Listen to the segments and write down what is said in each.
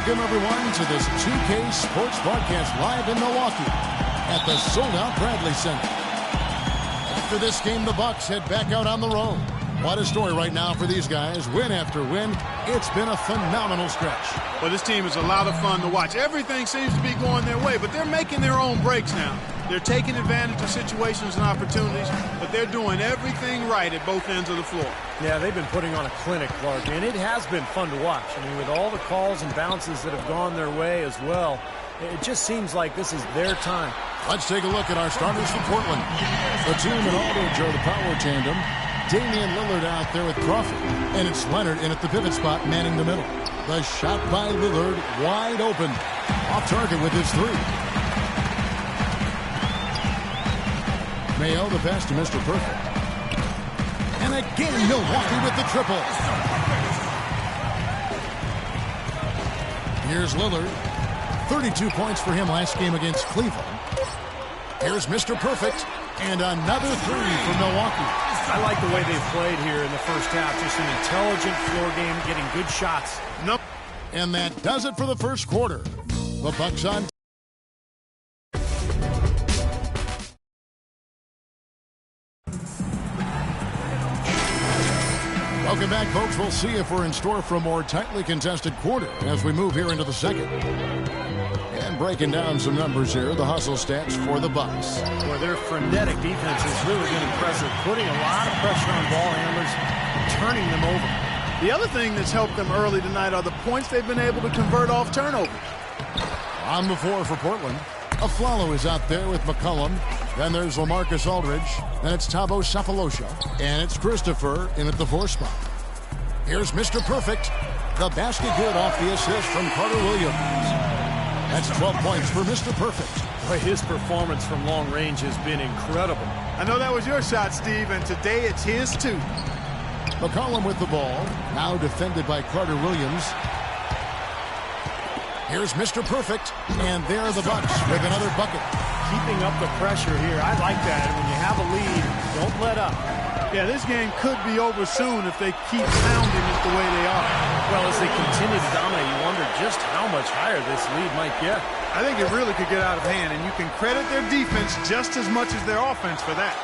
Welcome, everyone, to this 2K Sports broadcast live in Milwaukee at the sold-out Bradley Center. After this game, the Bucks head back out on the road. What a story right now for these guys. Win after win. It's been a phenomenal stretch. Well, this team is a lot of fun to watch. Everything seems to be going their way, but they're making their own breaks now. They're taking advantage of situations and opportunities, but they're doing everything right at both ends of the floor. Yeah, they've been putting on a clinic, Clark, and it has been fun to watch. I mean, with all the calls and bounces that have gone their way as well, it just seems like this is their time. Let's take a look at our starters for Portland. The team and Aldridge are the power tandem. Damian Lillard out there with Crawford, and it's Leonard in at the pivot spot manning the middle. The shot by Lillard wide open. Off target with his three. Mayo the pass to Mr. Perfect. And again, Milwaukee with the triple. Here's Lillard. 32 points for him last game against Cleveland. Here's Mr. Perfect. And another three for Milwaukee. I like the way they've played here in the first half. Just an intelligent floor game, getting good shots. Nope. And that does it for the first quarter. The Bucks on. Welcome back, folks. We'll see if we're in store for a more tightly contested quarter as we move here into the second. And breaking down some numbers here, the hustle stats for the Bucks. Boy, their frenetic defense has really been impressive, putting a lot of pressure on ball handlers and turning them over. The other thing that's helped them early tonight are the points they've been able to convert off turnover. On the floor for Portland, Aflalo is out there with McCollum. Then there's LaMarcus Aldridge. Then it's Thabo Sefolosha. And it's Christopher in at the 4 spot. Here's Mr. Perfect. The basket good off the assist from Carter Williams. That's 12 points for Mr. Perfect. Boy, his performance from long range has been incredible. I know that was your shot, Steve, and today it's his too. McCollum with the ball. Now defended by Carter Williams. Here's Mr. Perfect. And there are the Bucks with another bucket. Keeping up the pressure here. I like that. When you have a lead, don't let up. Yeah, this game could be over soon if they keep pounding it the way they are. Well, as they continue to dominate, you wonder just how much higher this lead might get. I think it really could get out of hand, and you can credit their defense just as much as their offense for that.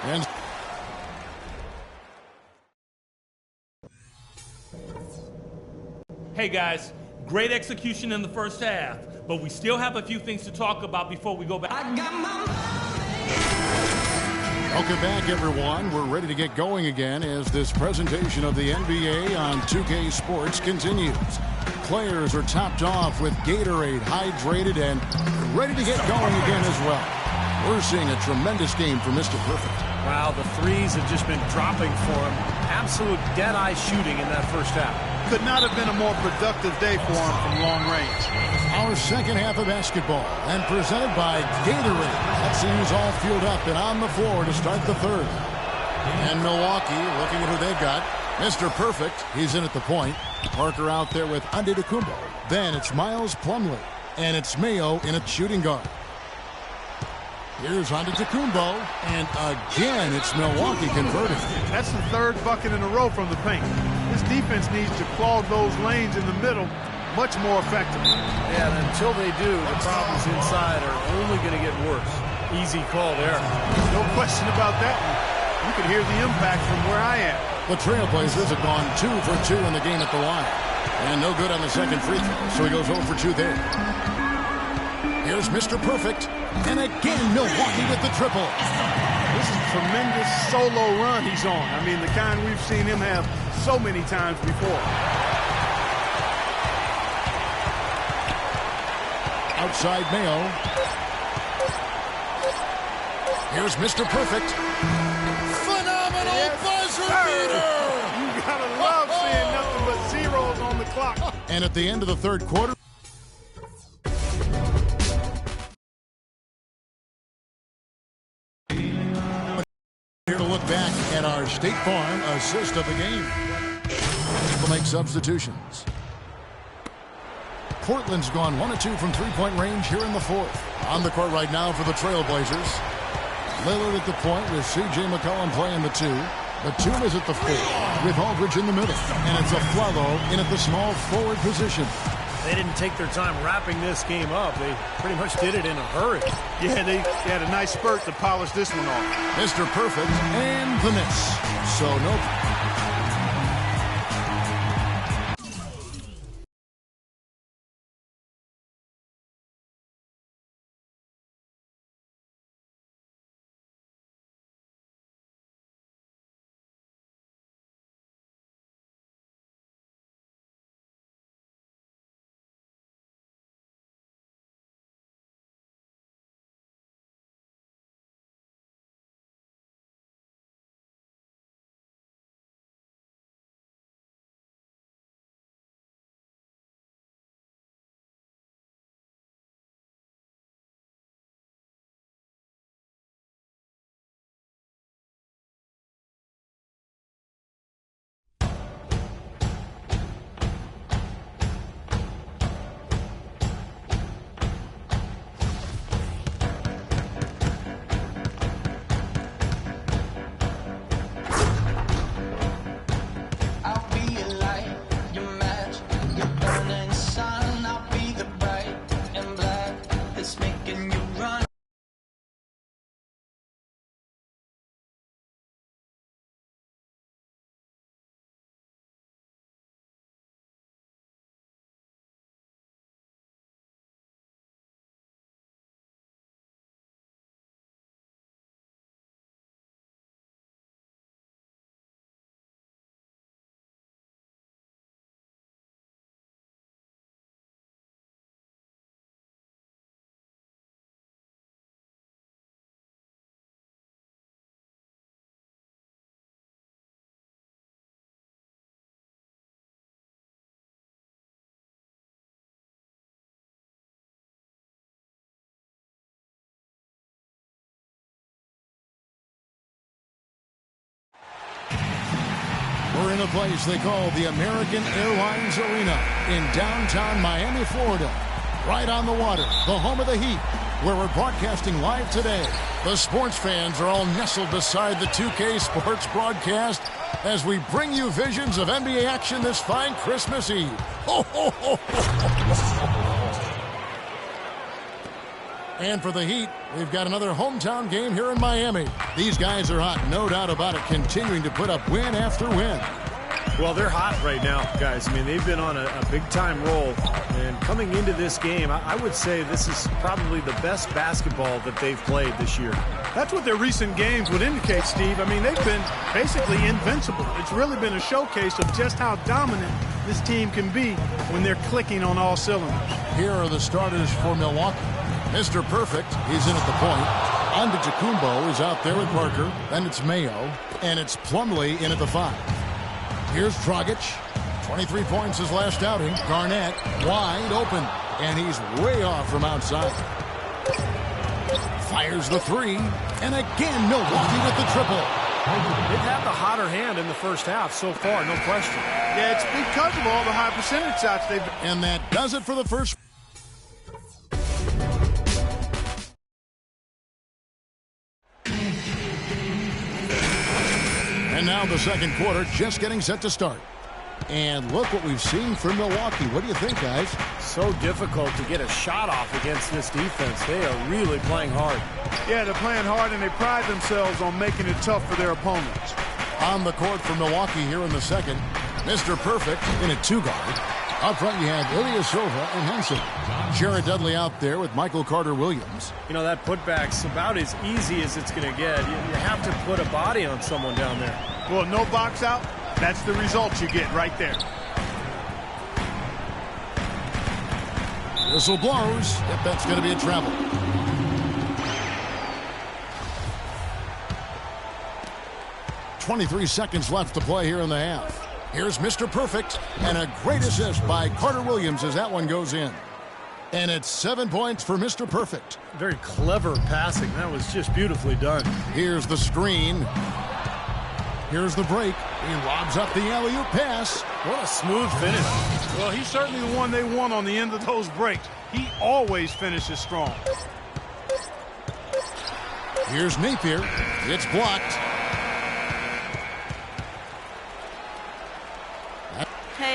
And hey guys, great execution in the first half, but we still have a few things to talk about before we go back. welcome back, everyone. We're ready to get going again as this presentation of the NBA on 2K Sports continues. Players are topped off with Gatorade, hydrated, and ready to get going again as well. We're seeing a tremendous game for Mr. Perfect. Wow, the threes have just been dropping for him. Absolute dead-eye shooting in that first half. Could not have been a more productive day for him from long range. Our second half of basketball, and presented by Gatorade. That seems all fueled up and on the floor to start the third. And Milwaukee, looking at who they've got. Mr. Perfect, he's in at the point. Parker out there with Antetokounmpo. Then it's Miles Plumlee. And it's Mayo in at shooting guard. Here's Antetokounmpo, and again, it's Milwaukee converting. That's the third bucket in a row from the paint. This defense needs to clog those lanes in the middle much more effectively. Yeah, and until they do, the problems inside are only going to get worse. Easy call there. No question about that one. You can hear the impact from where I am. The Trailblazers have gone 2 for 2 in the game at the line. And no good on the second free throw, so he goes 0 for 2 there. Here's Mr. Perfect. And again, Milwaukee with the triple. This is a tremendous solo run he's on. I mean, the kind we've seen him have so many times before. Outside Mayo. Here's Mr. Perfect. Phenomenal buzzer beater! You gotta love seeing nothing but zeros on the clock. And at the end of the third quarter, here to look back at our State Farm assist of the game. We'll make substitutions. Portland's gone 1 of 2 from three-point range here in the fourth. On the court right now for the Trailblazers. Lillard at the point with C.J. McCollum playing the 2. Batum is at the 4. with Aldridge in the middle. And it's Aflalo in at the small forward position. They didn't take their time wrapping this game up. They pretty much did it in a hurry. Yeah, they had a nice spurt to polish this one off. Mr. Perfect and the miss. So no. We're in a place they call the American Airlines Arena in downtown Miami, Florida. Right on the water, the home of the Heat, where we're broadcasting live today. The sports fans are all nestled beside the 2K Sports broadcast as we bring you visions of NBA action this fine Christmas Eve. Ho, ho, ho, ho. And for the Heat, we've got another hometown game here in Miami. These guys are hot, no doubt about it, continuing to put up win after win. Well, they're hot right now, guys. I mean, they've been on a big-time roll. And coming into this game, I would say this is probably the best basketball that they've played this year. That's what their recent games would indicate, Steve. I mean, they've been basically invincible. It's really been a showcase of just how dominant this team can be when they're clicking on all cylinders. Here are the starters for Milwaukee. Mr. Perfect, he's in at the point. Antetokounmpo is out there with Parker. Then it's Mayo. And it's Plumlee in at the 5. Here's Dragic. 23 points his last outing. Garnett wide open. And he's way off from outside. Fires the 3. And again, Milwaukee with the triple. They've had the hotter hand in the first half so far, no question. Yeah, it's because of all the high percentage shots they've... And that does it for the first... And now the second quarter just getting set to start. And look what we've seen from Milwaukee. What do you think, guys? So difficult to get a shot off against this defense. They are really playing hard. Yeah, they're playing hard, and they pride themselves on making it tough for their opponents. On the court for Milwaukee here in the second, Mr. Perfect in a 2-guard. Up front you have Ilya Silva and Henson. Jared Dudley out there with Michael Carter-Williams. You know, that putback's about as easy as it's going to get. You have to put a body on someone down there. Well, no box out. That's the result you get right there. Whistle blows. Yep, that's going to be a travel. .23 seconds left to play here in the half. Here's Mr. Perfect, and a great assist by Carter-Williams as that one goes in. And it's 7 points for Mr. Perfect. Very clever passing. That was just beautifully done. Here's the screen. Here's the break. He lobs up the alley-oop pass. What a smooth finish. Well, he's certainly the one they want on the end of those breaks. He always finishes strong. Here's Napier. It's blocked.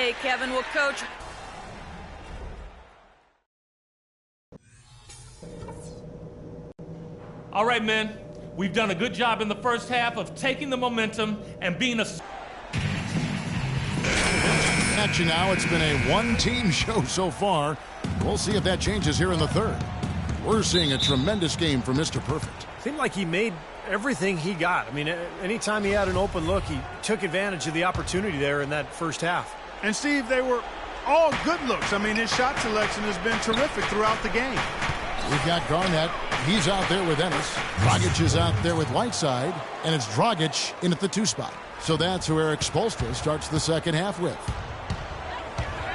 Okay, Kevin. Well, Coach... All right, men. We've done a good job in the first half of taking the momentum and being a... Action now. It's been a one-team show so far. We'll see if that changes here in the third. We're seeing a tremendous game for Mr. Perfect. Seemed like he made everything he got. I mean, anytime he had an open look, he took advantage of the opportunity there in that first half. And, Steve, they were all good looks. I mean, his shot selection has been terrific throughout the game. We've got Garnett. He's out there with Ennis. Dragic is out there with Whiteside. And it's Dragic in at the 2 spot. So that's who Eric Spoelstra starts the second half with.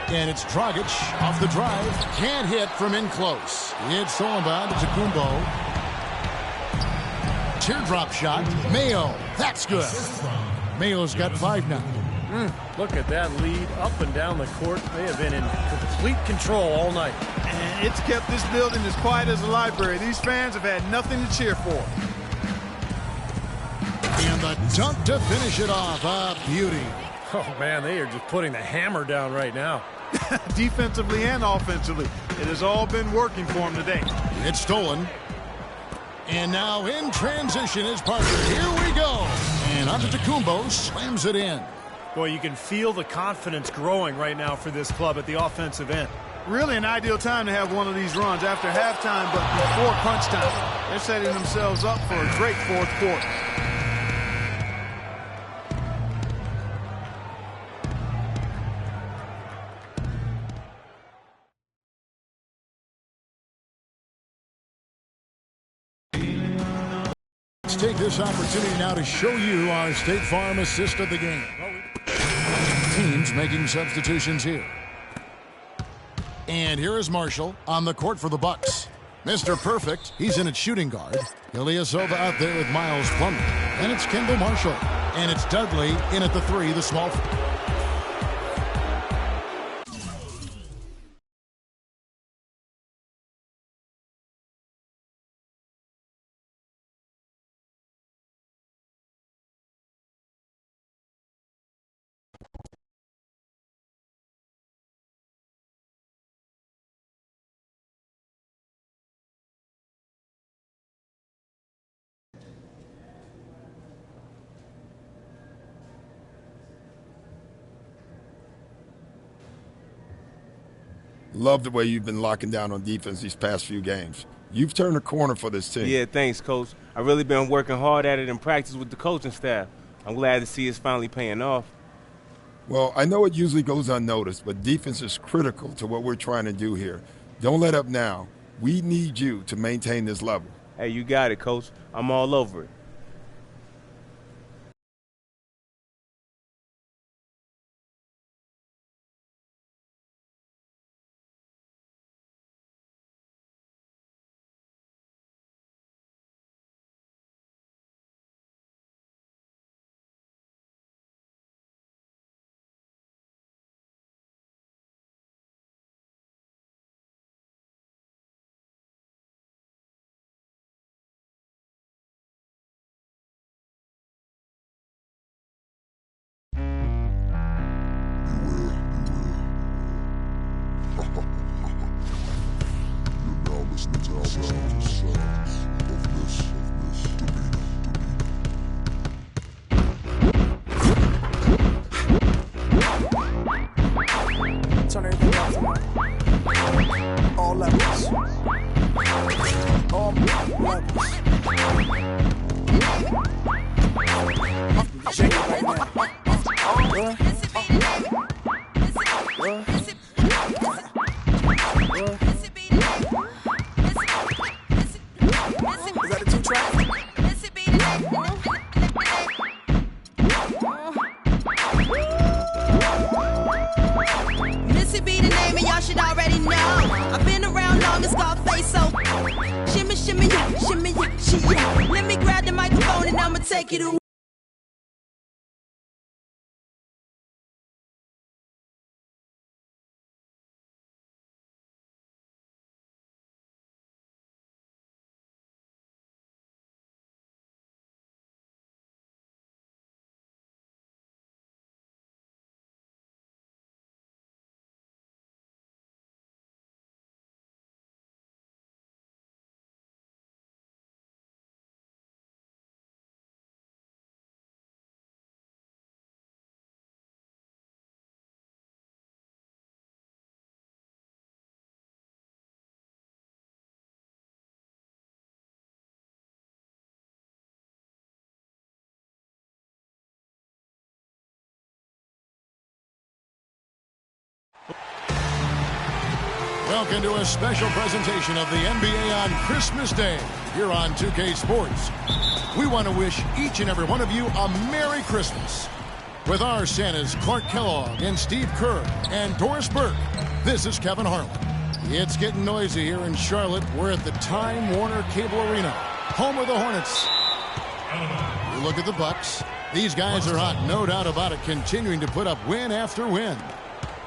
And it's Dragic off the drive. Can't hit from in close. It's Solomon to Kumbo. Teardrop shot. Mayo. That's good. Mayo's got 5 now. Look at that lead up and down the court. They have been in complete control all night. And it's kept this building as quiet as a library. These fans have had nothing to cheer for. And the dunk to finish it off. A beauty. Oh, man, they are just putting the hammer down right now. Defensively and offensively, it has all been working for him today. It's stolen. And now in transition is Parker. Here we go. And Antetokounmpo slams it in. Boy, you can feel the confidence growing right now for this club at the offensive end. Really an ideal time to have one of these runs after halftime, but before crunch time. They're setting themselves up for a great fourth quarter. Let's take this opportunity now to show you our State Farm assist of the game. Teams making substitutions here. And here is Marshall on the court for the Bucks. Mr. Perfect, he's in at shooting guard. Ilyasova out there with Miles Plummer. And it's Kendall Marshall. And it's Dudley in at the 3, the small. Love the way you've been locking down on defense these past few games. You've turned a corner for this team. Yeah, thanks, Coach. I've really been working hard at it in practice with the coaching staff. I'm glad to see it's finally paying off. Well, I know it usually goes unnoticed, but defense is critical to what we're trying to do here. Don't let up now. We need you to maintain this level. Hey, you got it, Coach. I'm all over it. Turn everything off. All levels. All levels. Shake it right now. Is that a 2-track? Missy be the name and y'all should already know. I've been around long as Scarface, so shimmy, shimmy, yeah, shimmy, yeah, she, yeah. Let me grab the microphone and I'ma take it away. Welcome to a special presentation of the NBA on Christmas Day here on 2K Sports. We want to wish each and every one of you a Merry Christmas. With our Santas Clark Kellogg and Steve Kerr and Doris Burke, this is Kevin Harlan. It's getting noisy here in Charlotte. We're at the Time Warner Cable Arena, home of the Hornets. You look at the Bucks. These guys are hot, no doubt about it, continuing to put up win after win.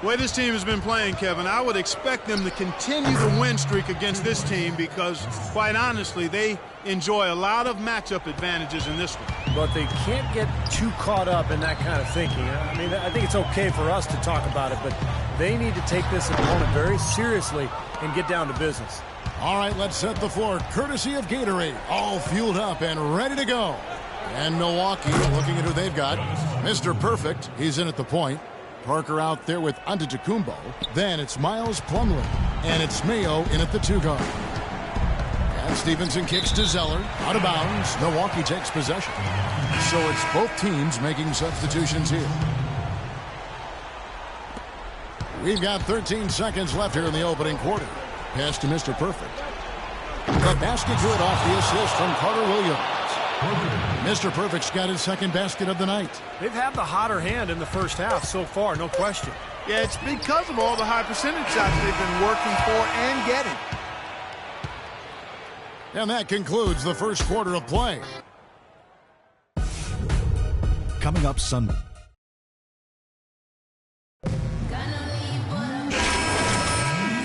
The way this team has been playing, Kevin, I would expect them to continue the win streak against this team because, quite honestly, they enjoy a lot of matchup advantages in this one. But they can't get too caught up in that kind of thinking. I mean, I think it's okay for us to talk about it, but they need to take this opponent very seriously and get down to business. All right, let's set the floor courtesy of Gatorade, all fueled up and ready to go. And Milwaukee looking at who they've got. Mr. Perfect, he's in at the point. Parker out there with Antetokounmpo. Then it's Miles Plumlee. And it's Mayo in at the 2 guard. And Stevenson kicks to Zeller. Out of bounds. Milwaukee takes possession. So it's both teams making substitutions here. We've got 13 seconds left here in the opening quarter. Pass to Mr. Perfect. The basket good off the assist from Carter Williams. Mr. Perfect's got his second basket of the night. They've had the hotter hand in the first half so far, no question. Yeah, it's because of all the high percentage shots they've been working for and getting. And that concludes the first quarter of play. Coming up Sunday.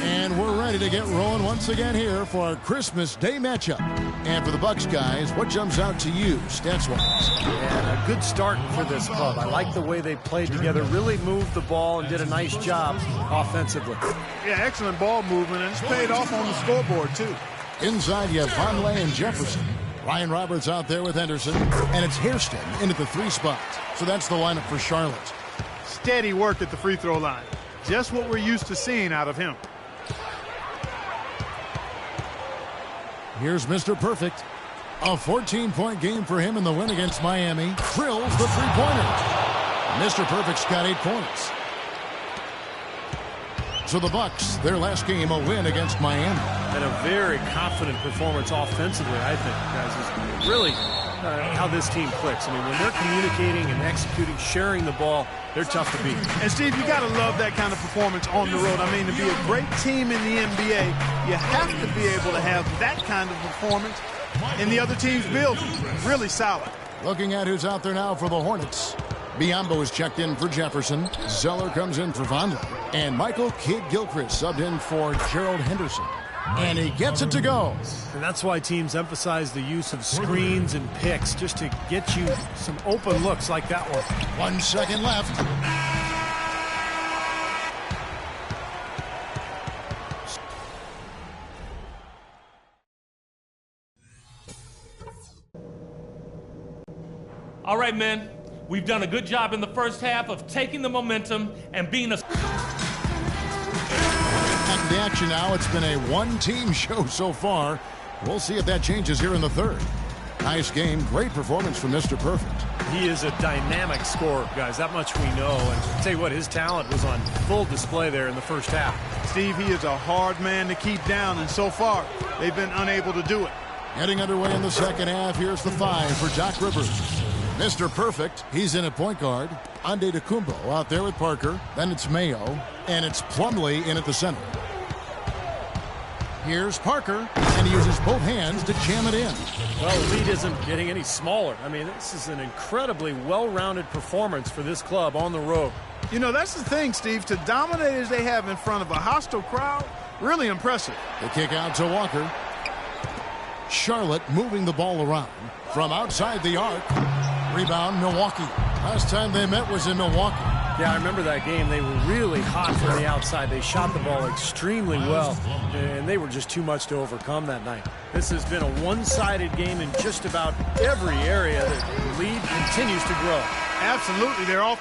And we're ready to get rolling once again here for our Christmas Day matchup. And for the Bucks guys, what jumps out to you, stats-wise? Yeah, a good start for this club. I like the way they played together, really moved the ball and did a nice job offensively. Yeah, excellent ball movement, and it's paid off on the scoreboard, too. Inside, you have Vonleh and Jefferson. Ryan Roberts out there with Henderson. And it's Hairston in at the 3 spot. So that's the lineup for Charlotte. Steady work at the free throw line. Just what we're used to seeing out of him. Here's Mr. Perfect. A 14-point game for him in the win against Miami. Drills the three-pointer. Mr. Perfect's got 8 points. So the Bucks, their last game, a win against Miami. And a very confident performance offensively, I think, guys, is really how this team clicks. I mean, when they're communicating and executing, sharing the ball, they're tough to beat. And, Steve, you got to love that kind of performance on the road. I mean, to be a great team in the NBA, you have to be able to have that kind of performance in the other team's building. Really solid. Looking at who's out there now for the Hornets. Biombo is checked in for Jefferson. Zeller comes in for Vonleh. And Michael Kidd-Gilchrist subbed in for Gerald Henderson. And he gets it to go. And that's why teams emphasize the use of screens and picks, just to get you some open looks like that one. 1 second left. All right, men. We've done a good job in the first half of taking the momentum and being a... Back to the action now. It's been a one-team show so far. We'll see if that changes here in the third. Nice game. Great performance from Mr. Perfect. He is a dynamic scorer, guys. That much we know. And I'll tell you what, his talent was on full display there in the first half. Steve, he is a hard man to keep down, and so far, they've been unable to do it. Getting underway in the second half. Here's the 5 for Doc Rivers. Mr. Perfect, he's in at point guard. Antetokounmpo out there with Parker. Then it's Mayo. And it's Plumlee in at the center. Here's Parker, and he uses both hands to jam it in. Well, the lead isn't getting any smaller. I mean, this is an incredibly well-rounded performance for this club on the road. You know, that's the thing, Steve. To dominate as they have in front of a hostile crowd, really impressive. The kick out to Walker. Charlotte moving the ball around from outside the arc. Rebound, Milwaukee. Last time they met was in Milwaukee. Yeah, I remember that game. They were really hot from the outside. They shot the ball extremely well, and they were just too much to overcome that night. This has been a one-sided game in just about every area. The lead continues to grow. Absolutely. They're all...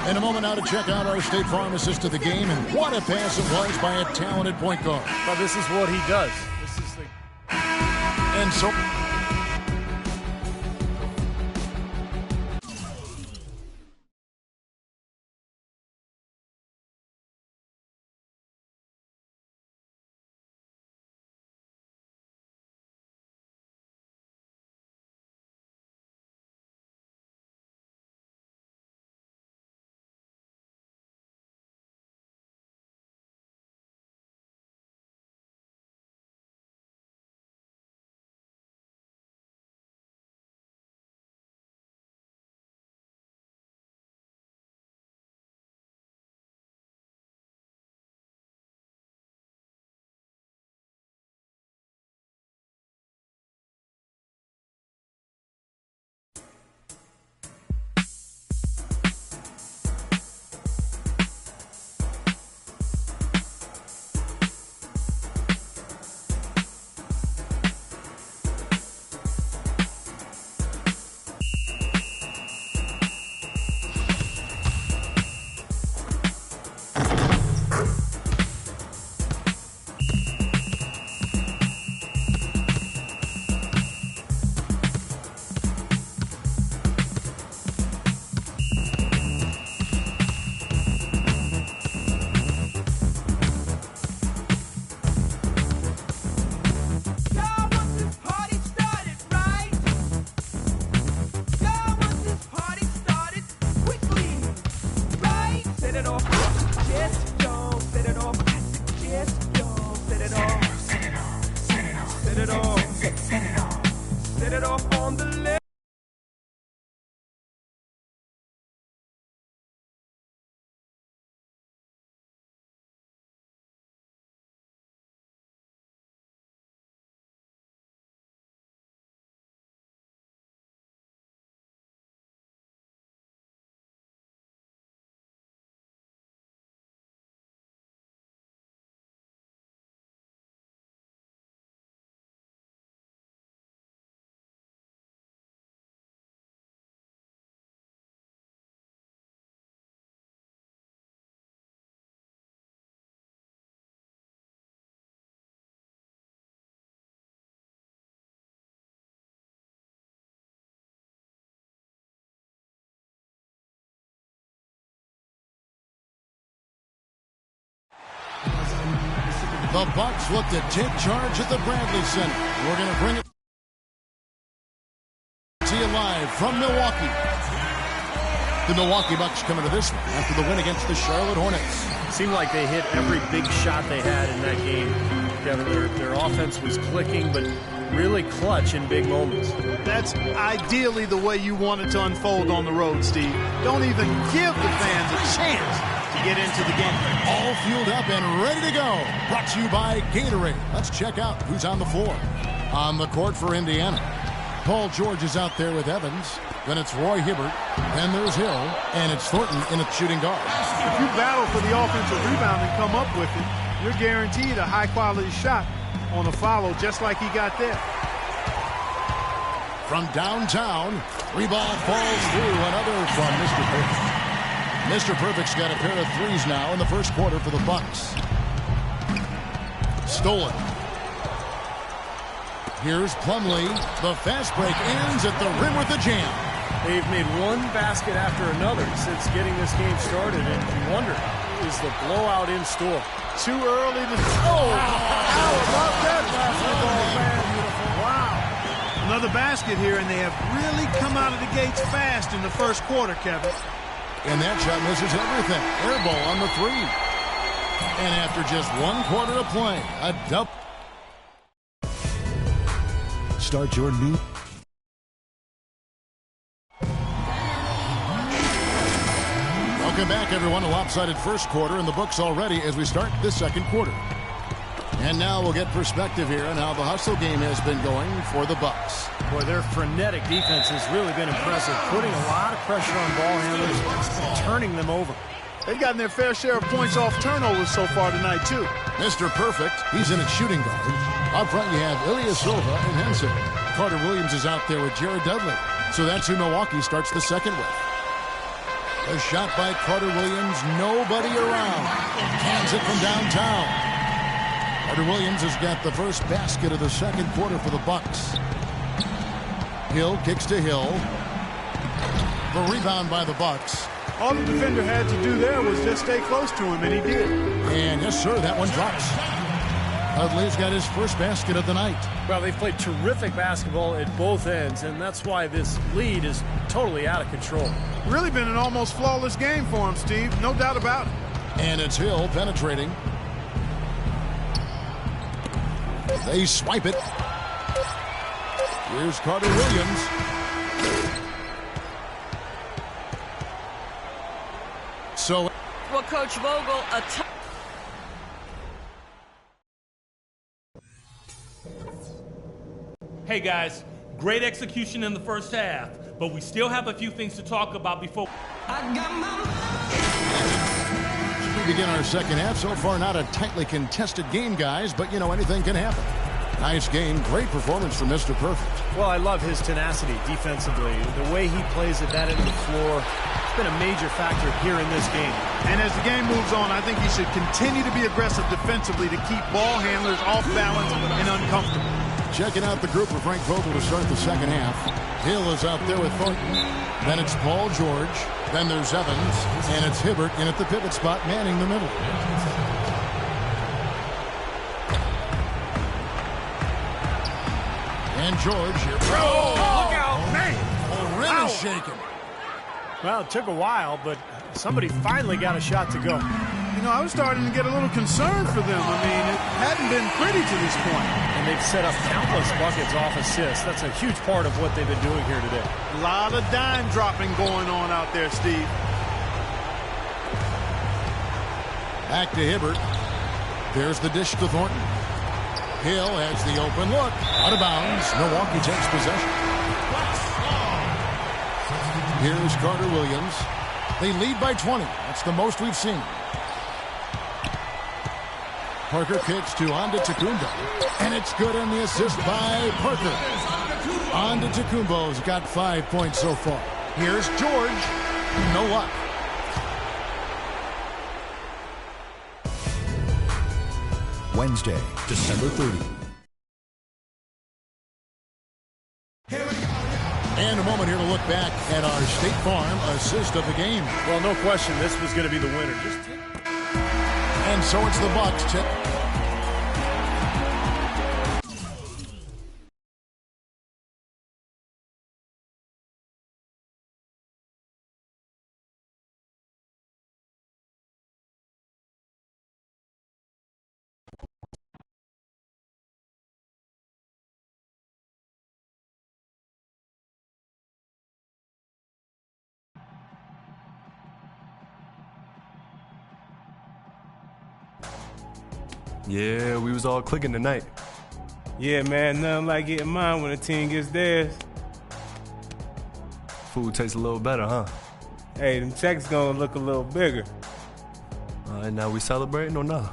In a moment now to check out our State Farm assist to the game, and what a pass it was by a talented point guard. Well, this is what he does. This is the... And so... The Bucks look to take charge at the Bradley Center. We're going to bring it to you live from Milwaukee. The Milwaukee Bucks coming to this one after the win against the Charlotte Hornets. Seemed like they hit every big shot they had in that game. Kevin, their offense was clicking, but really clutch in big moments. That's ideally the way you want it to unfold on the road, Steve. Don't even give the fans a chance to get into the game. All fueled up and ready to go. Brought to you by Gatorade. Let's check out who's on the floor. On the court for Indiana, Paul George is out there with Evans. Then it's Roy Hibbert. Then there's Hill. And it's Thornton in a shooting guard. If you battle for the offensive rebound and come up with it, you're guaranteed a high-quality shot on a follow just like he got there. From downtown, three ball falls through. Another from Mr. Perfect. Mr. Perfect's got a pair of threes now in the first quarter for the Bucks. Stolen. Here's Plumlee. The fast break ends at the rim with a jam. They've made one basket after another since getting this game started, and you wonder, is the blowout in store? Too early to... Oh, how about that basketball, man? Wow. Another basket here, and they have really come out of the gates fast in the first quarter, Kevin. And that shot misses everything. Air ball on the three. And after just 1 quarter of play, a double. Start your new... Welcome back, everyone. A lopsided first quarter in the books already as we start this second quarter. And now we'll get perspective here on how the hustle game has been going for the Bucks. Boy, their frenetic defense has really been impressive, putting a lot of pressure on ball handlers and turning them over. They've gotten their fair share of points off turnovers so far tonight, too. Mr. Perfect, he's in at shooting guard. Up front, you have Ilya Silva and Henson. Carter Williams is out there with Jared Dudley. So that's who Milwaukee starts the second with. A shot by Carter Williams, nobody around. Cans it from downtown. Carter Williams has got the first basket of the second quarter for the Bucks. Hill kicks to Hill. The rebound by the Bucks. All the defender had to do there was just stay close to him, and he did. And yes, sir, that one drops. Dudley's got his first basket of the night. Well, they've played terrific basketball at both ends, and that's why this lead is totally out of control. Really been an almost flawless game for him, Steve. No doubt about it. And it's Hill penetrating. They swipe it. Here's Carter Williams. So, well, Coach Vogel, Hey guys, great execution in the first half, but we still have a few things to talk about before we begin our second half. So far, not a tightly contested game, guys, but you know, anything can happen. Nice game, great performance from Mr. Perfect. Well, I love his tenacity defensively. The way he plays at that end of the floor, it's been a major factor here in this game. And as the game moves on, I think he should continue to be aggressive defensively to keep ball handlers off balance and uncomfortable. Checking out the group for Frank Vogel to start the second half. Hill is out there with Thornton. Then it's Paul George. Then there's Evans. And it's Hibbert in at the pivot spot, manning the middle. And George here. Oh, look out, man! The rim is shaking. Well, it took a while, but somebody finally got a shot to go. You know, I was starting to get a little concerned for them. I mean, it hadn't been pretty to this point. And they've set up countless buckets off assists. That's a huge part of what they've been doing here today. A lot of dime dropping going on out there, Steve. Back to Hibbert. There's the dish to Thornton. Hill has the open look. Out of bounds. Milwaukee takes possession. Here's Carter Williams. They lead by 20. That's the most we've seen. Parker kicks to Antetokounmpo. And it's good on the assist by Parker. Antetokounmpo's got 5 points so far. Here's George. No luck. Wednesday, December 30. And a moment here to look back at our State Farm assist of the game. Well, no question, this was going to be the winner. And so it's the Bucks tip. Yeah, we was all clicking tonight. Yeah, man, nothing like getting mine when a team gets theirs. Food tastes a little better, huh? Hey, them checks gonna look a little bigger. All right, now we celebrating or not?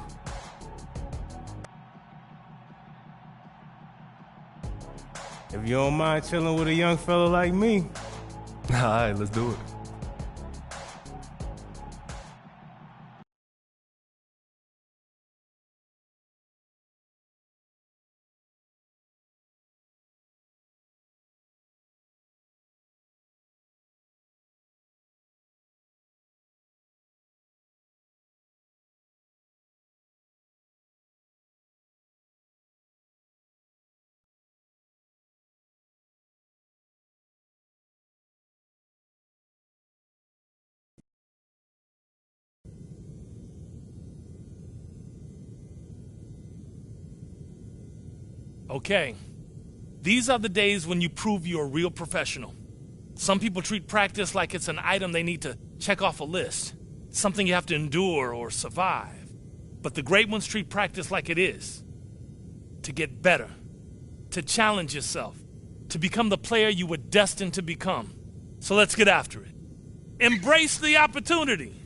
If you don't mind chilling with a young fella like me. All right, let's do it. Okay, these are the days when you prove you're a real professional. Some people treat practice like it's an item they need to check off a list, something you have to endure or survive. But the great ones treat practice like it is. To get better, to challenge yourself, to become the player you were destined to become. So let's get after it. Embrace the opportunity.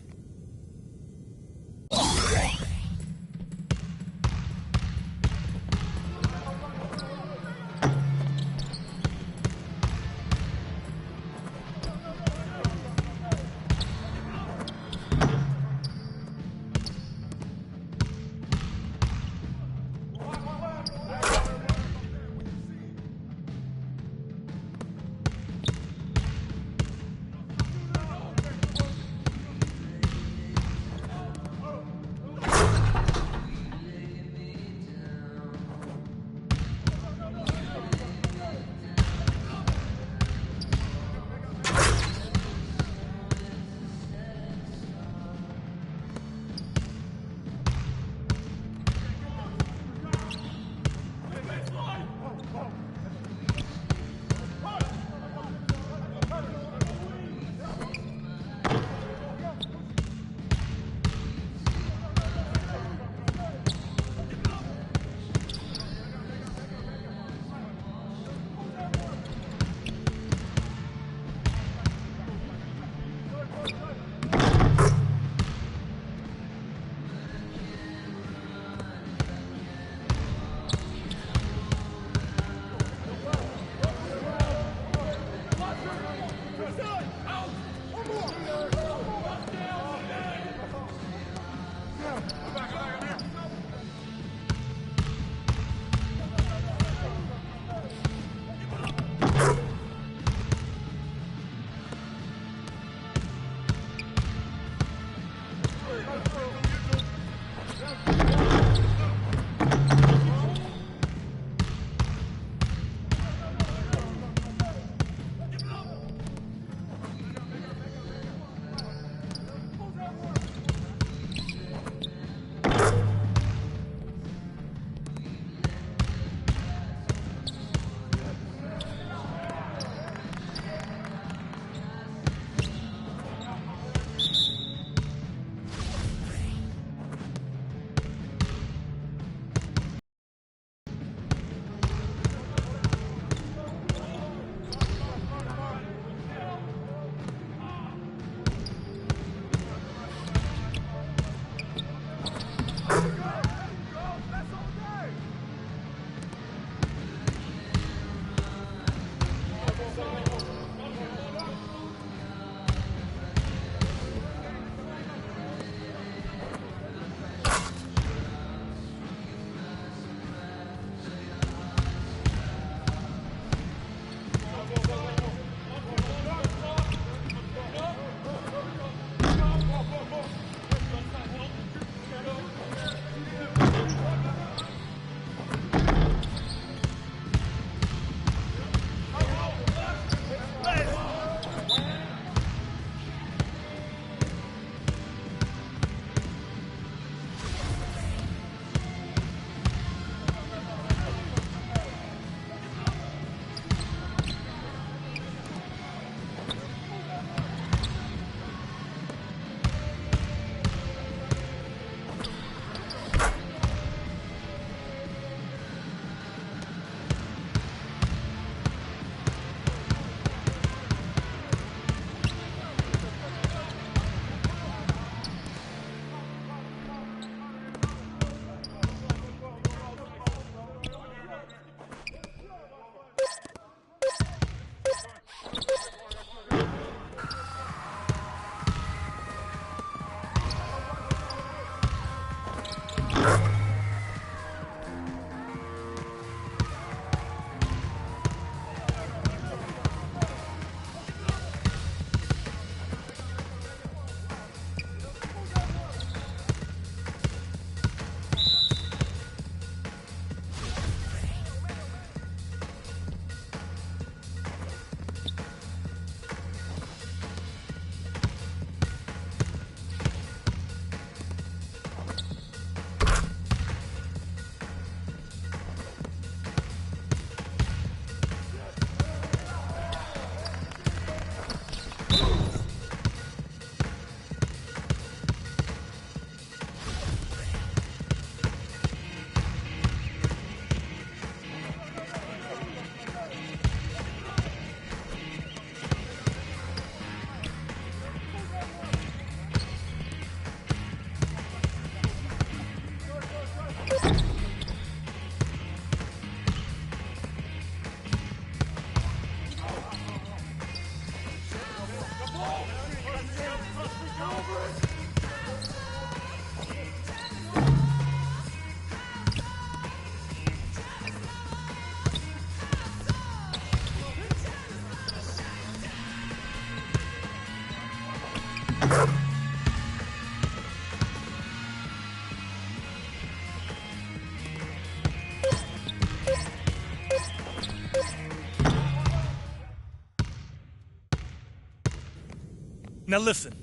Now listen,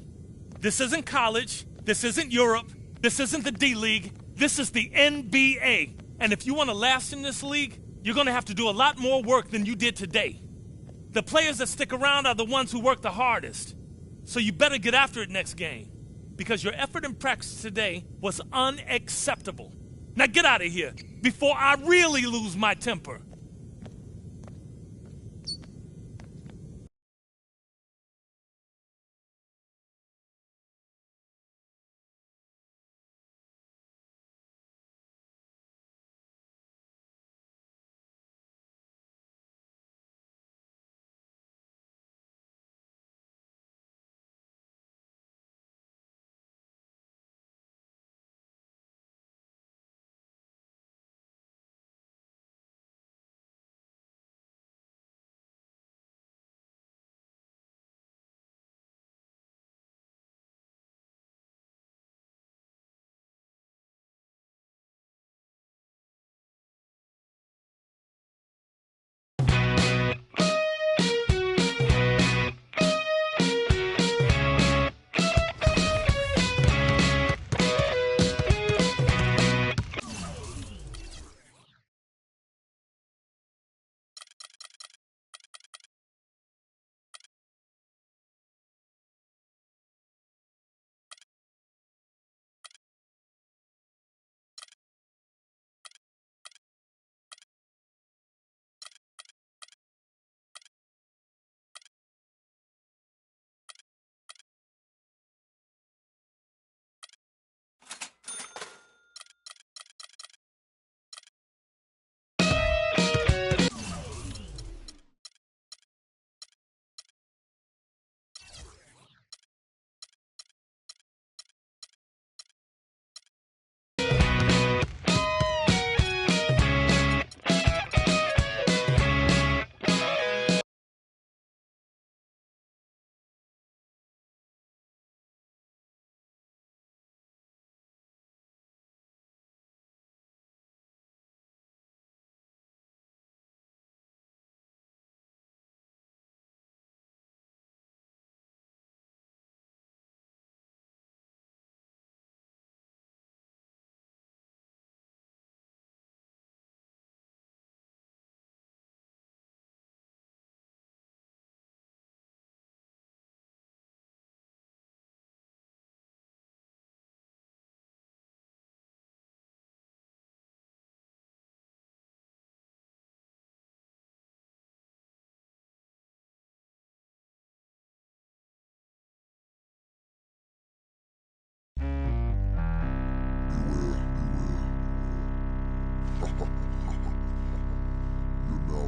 this isn't college, this isn't Europe, this isn't the D-League, this is the NBA. And if you want to last in this league, you're going to have to do a lot more work than you did today. The players that stick around are the ones who work the hardest. So you better get after it next game, because your effort in practice today was unacceptable. Now get out of here before I really lose my temper.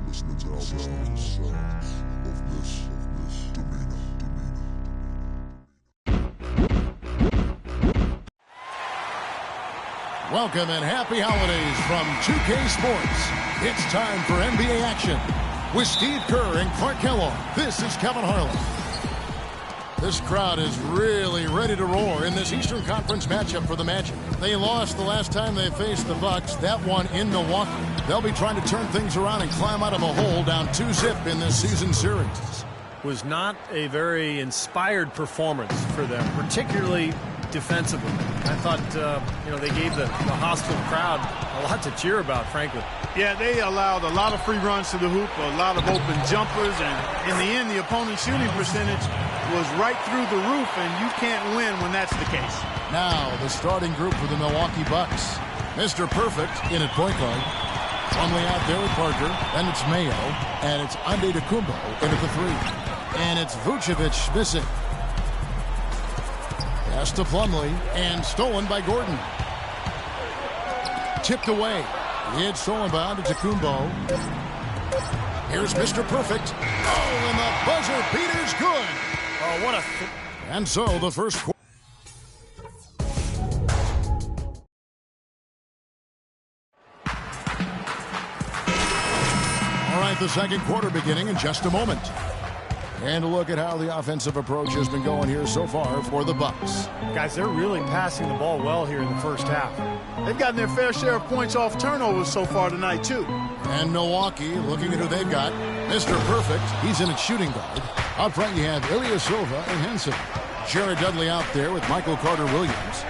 Listening to the sounds of this demeanor. Welcome and happy holidays from 2K Sports. It's time for NBA action. With Steve Kerr and Clark Kellogg, this is Kevin Harlan. This crowd is really ready to roar in this Eastern Conference matchup for the Magic. They lost the last time they faced the Bucks, that one in Milwaukee. They'll be trying to turn things around and climb out of a hole down 2-0 in this season series. Was not a very inspired performance for them, particularly defensively. I thought, they gave the hostile crowd a lot to cheer about, frankly. Yeah, they allowed a lot of free runs to the hoop, a lot of open jumpers, and in the end, the opponent's shooting percentage was right through the roof, and you can't win when that's the case. Now, the starting group for the Milwaukee Bucks. Mr. Perfect in at point guard. Plumlee out there with Parker. Then it's Mayo, and it's Antetokounmpo in at the 3. And it's Vucevic missing. Pass to Plumlee, and stolen by Gordon. Tipped away. It's stolen by Antetokounmpo. Here's Mr. Perfect. Oh, and the buzzer beater's good. Oh, what a... And so the first quarter. All right, the second quarter beginning in just a moment. And a look at how the offensive approach has been going here so far for the Bucks. Guys, they're really passing the ball well here in the first half. They've gotten their fair share of points off turnovers so far tonight, too. And Milwaukee, looking at who they've got. Mr. Perfect, he's in at shooting guard. Up front, you have Ilya Silva and Henson. Jared Dudley out there with Michael Carter-Williams.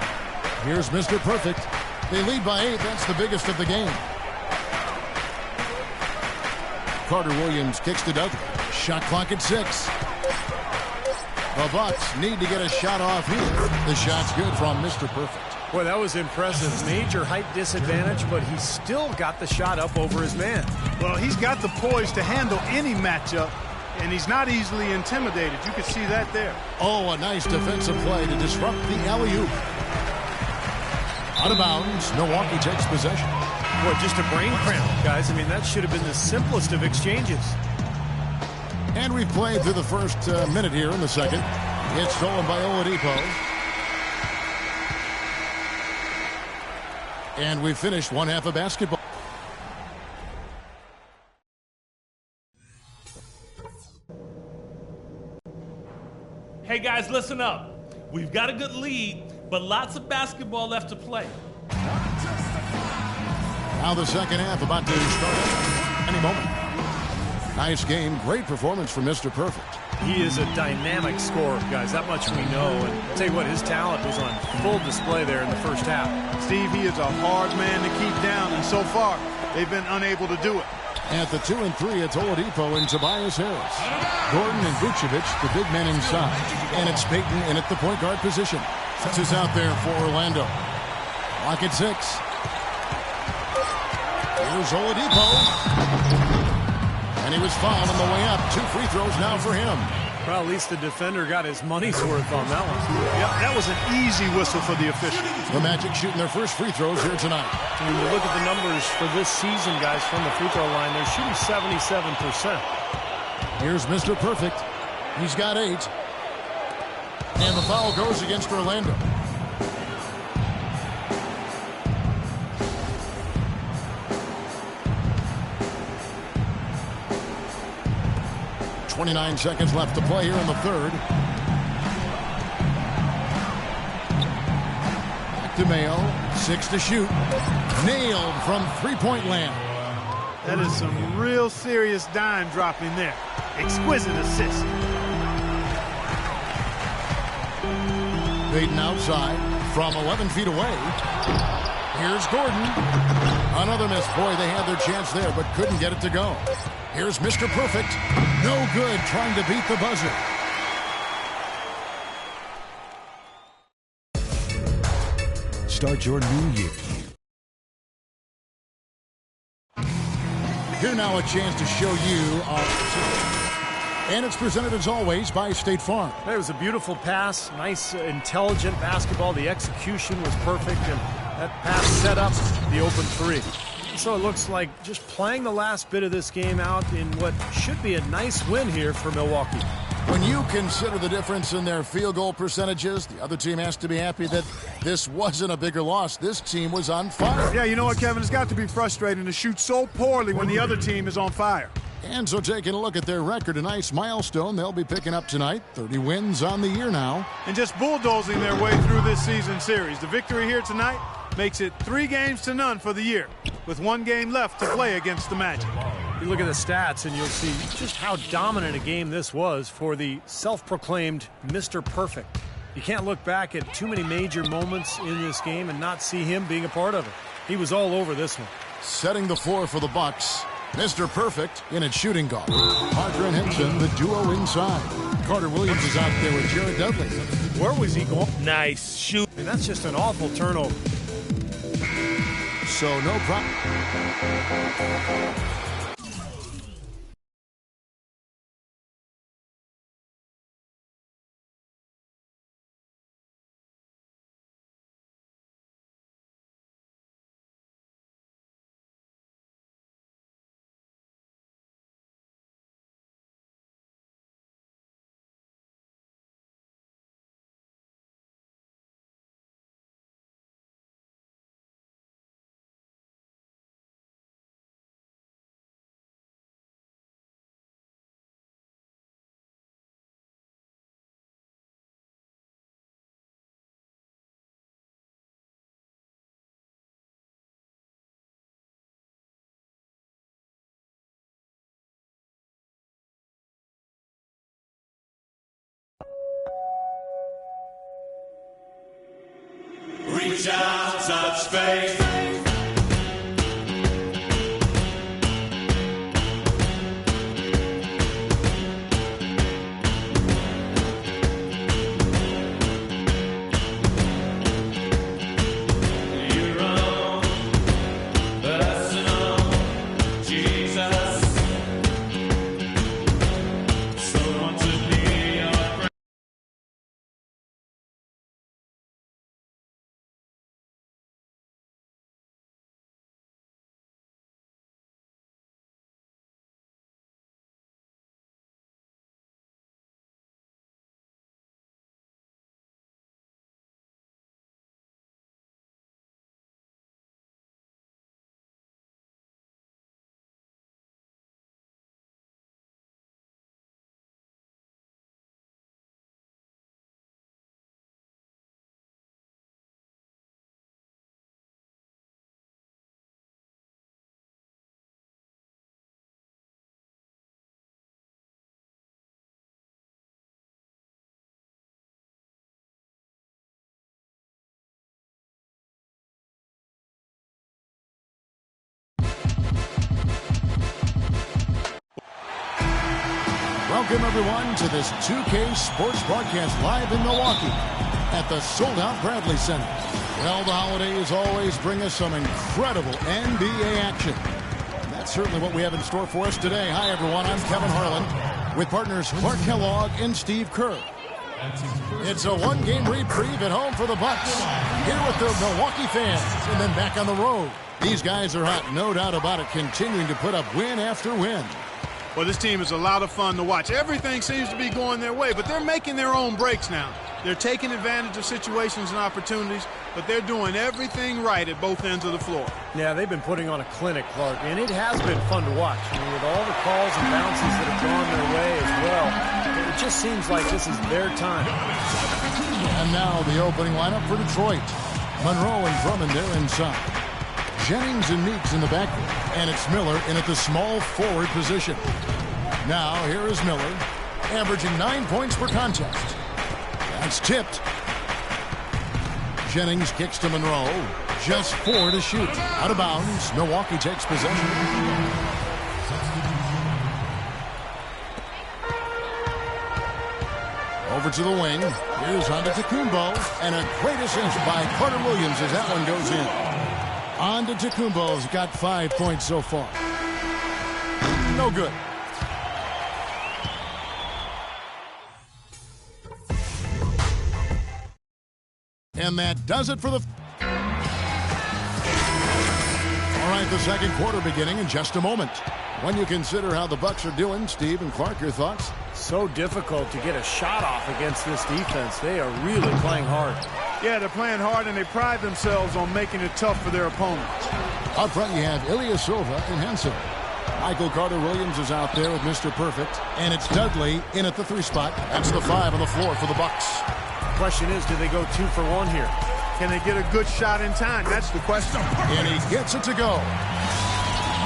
Here's Mr. Perfect. They lead by 8. That's the biggest of the game. Carter-Williams kicks to Dudley. Shot clock at 6. The Bucks need to get a shot off here. The shot's good from Mr. Perfect. Boy, that was impressive. Major height disadvantage, but he still got the shot up over his man. Well, he's got the poise to handle any matchup, and he's not easily intimidated. You can see that there. Oh, a nice defensive play to disrupt the alley-oop. Out of bounds, Milwaukee takes possession. Boy, just a brain cramp, guys. I mean, that should have been the simplest of exchanges. And we've played through the first minute here in the second. It's stolen by Oladipo. And we've finished one half of basketball. Hey guys, listen up. We've got a good lead, but lots of basketball left to play. Now the second half about to start any moment. Nice game, great performance from Mr. Perfect. He is a dynamic scorer, guys. That much we know. And I'll tell you what, his talent was on full display there in the first half. Steve, he is a hard man to keep down, and so far, they've been unable to do it. At the 2 and 3, it's Oladipo and Tobias Harris. Gordon and Vucevic, the big men inside. And it's Payton in at the point guard position. This is out there for Orlando. Lock at 6. Here's Oladipo. And he was fouled on the way up. 2 free throws now for him. Well, at least the defender got his money's worth on that one. Yep, that was an easy whistle for the official. The Magic shooting their first free throws here tonight. When you look at the numbers for this season, guys, from the free throw line, they're shooting 77%. Here's Mr. Perfect. He's got 8. And the foul goes against Orlando. .29 seconds left to play here in the third. Back to Mayo. 6 to shoot. Nailed from three-point land. That is some real serious dime dropping there. Exquisite assist. Payton outside from 11 feet away. Here's Gordon. Another miss. Boy, they had their chance there, but couldn't get it to go. Here's Mr. Perfect. No good, trying to beat the buzzer. Start your new year. Here now a chance to show you our... And it's presented as always by State Farm. It was a beautiful pass, nice, intelligent basketball. The execution was perfect, and that pass set up the open 3. So it looks like just playing the last bit of this game out in what should be a nice win here for Milwaukee. When you consider the difference in their field goal percentages, the other team has to be happy that this wasn't a bigger loss. This team was on fire. Yeah, you know what, Kevin? It's got to be frustrating to shoot so poorly when the other team is on fire. And so taking a look at their record, a nice milestone they'll be picking up tonight. 30 wins on the year now. And just bulldozing their way through this season series. The victory here tonight makes it 3-0 for the year, with 1 game left to play against the Magic. You look at the stats and you'll see just how dominant a game this was for the self-proclaimed Mr. Perfect. You can't look back at too many major moments in this game and not see him being a part of it. He was all over this one. Setting the floor for the Bucks, Mr. Perfect in its shooting guard. Parker and Henson, the duo inside. Carter-Williams is out there with Jared Dudley. Where was he going? Nice shoot. And that's just an awful turnover. So no problem. space. Welcome, everyone, to this 2K Sports broadcast live in Milwaukee at the sold-out Bradley Center. Well, the holidays always bring us some incredible NBA action. And that's certainly what we have in store for us today. Hi, everyone. I'm Kevin Harlan with partners Clark Kellogg and Steve Kerr. It's a one-game reprieve at home for the Bucks. Here with the Milwaukee fans and then back on the road. These guys are hot, no doubt about it, continuing to put up win after win. Well, this team is a lot of fun to watch. Everything seems to be going their way, but they're making their own breaks now. They're taking advantage of situations and opportunities, but they're doing everything right at both ends of the floor. Yeah, they've been putting on a clinic, Clark, and it has been fun to watch. I mean, with all the calls and bounces that have gone their way as well, it just seems like this is their time. And now the opening lineup for Detroit. Monroe and Drummond there inside. Jennings and Meeks in the backcourt, and it's Miller in at the small forward position. Now here is Miller, averaging 9 points per contest. That's tipped. Jennings kicks to Monroe, just 4 to shoot. Out of bounds, Milwaukee takes possession. Over to the wing, here's Antetokounmpo, and a great assist by Carter Williams as that one goes in. Antetokounmpo's got 5 points so far. No good. And that does it for the... All right, the second quarter beginning in just a moment. When you consider how the Bucks are doing, Steve and Clark, your thoughts? So difficult to get a shot off against this defense. They are really playing hard. Yeah, they're playing hard, and they pride themselves on making it tough for their opponents. Up front, you have Ilyasova and Henson. Michael Carter-Williams is out there with Mr. Perfect, and it's Dudley in at the 3 spot. That's the 5 on the floor for the Bucks. The question is, do they go 2 for 1 here? Can they get a good shot in time? That's the question. And he gets it to go.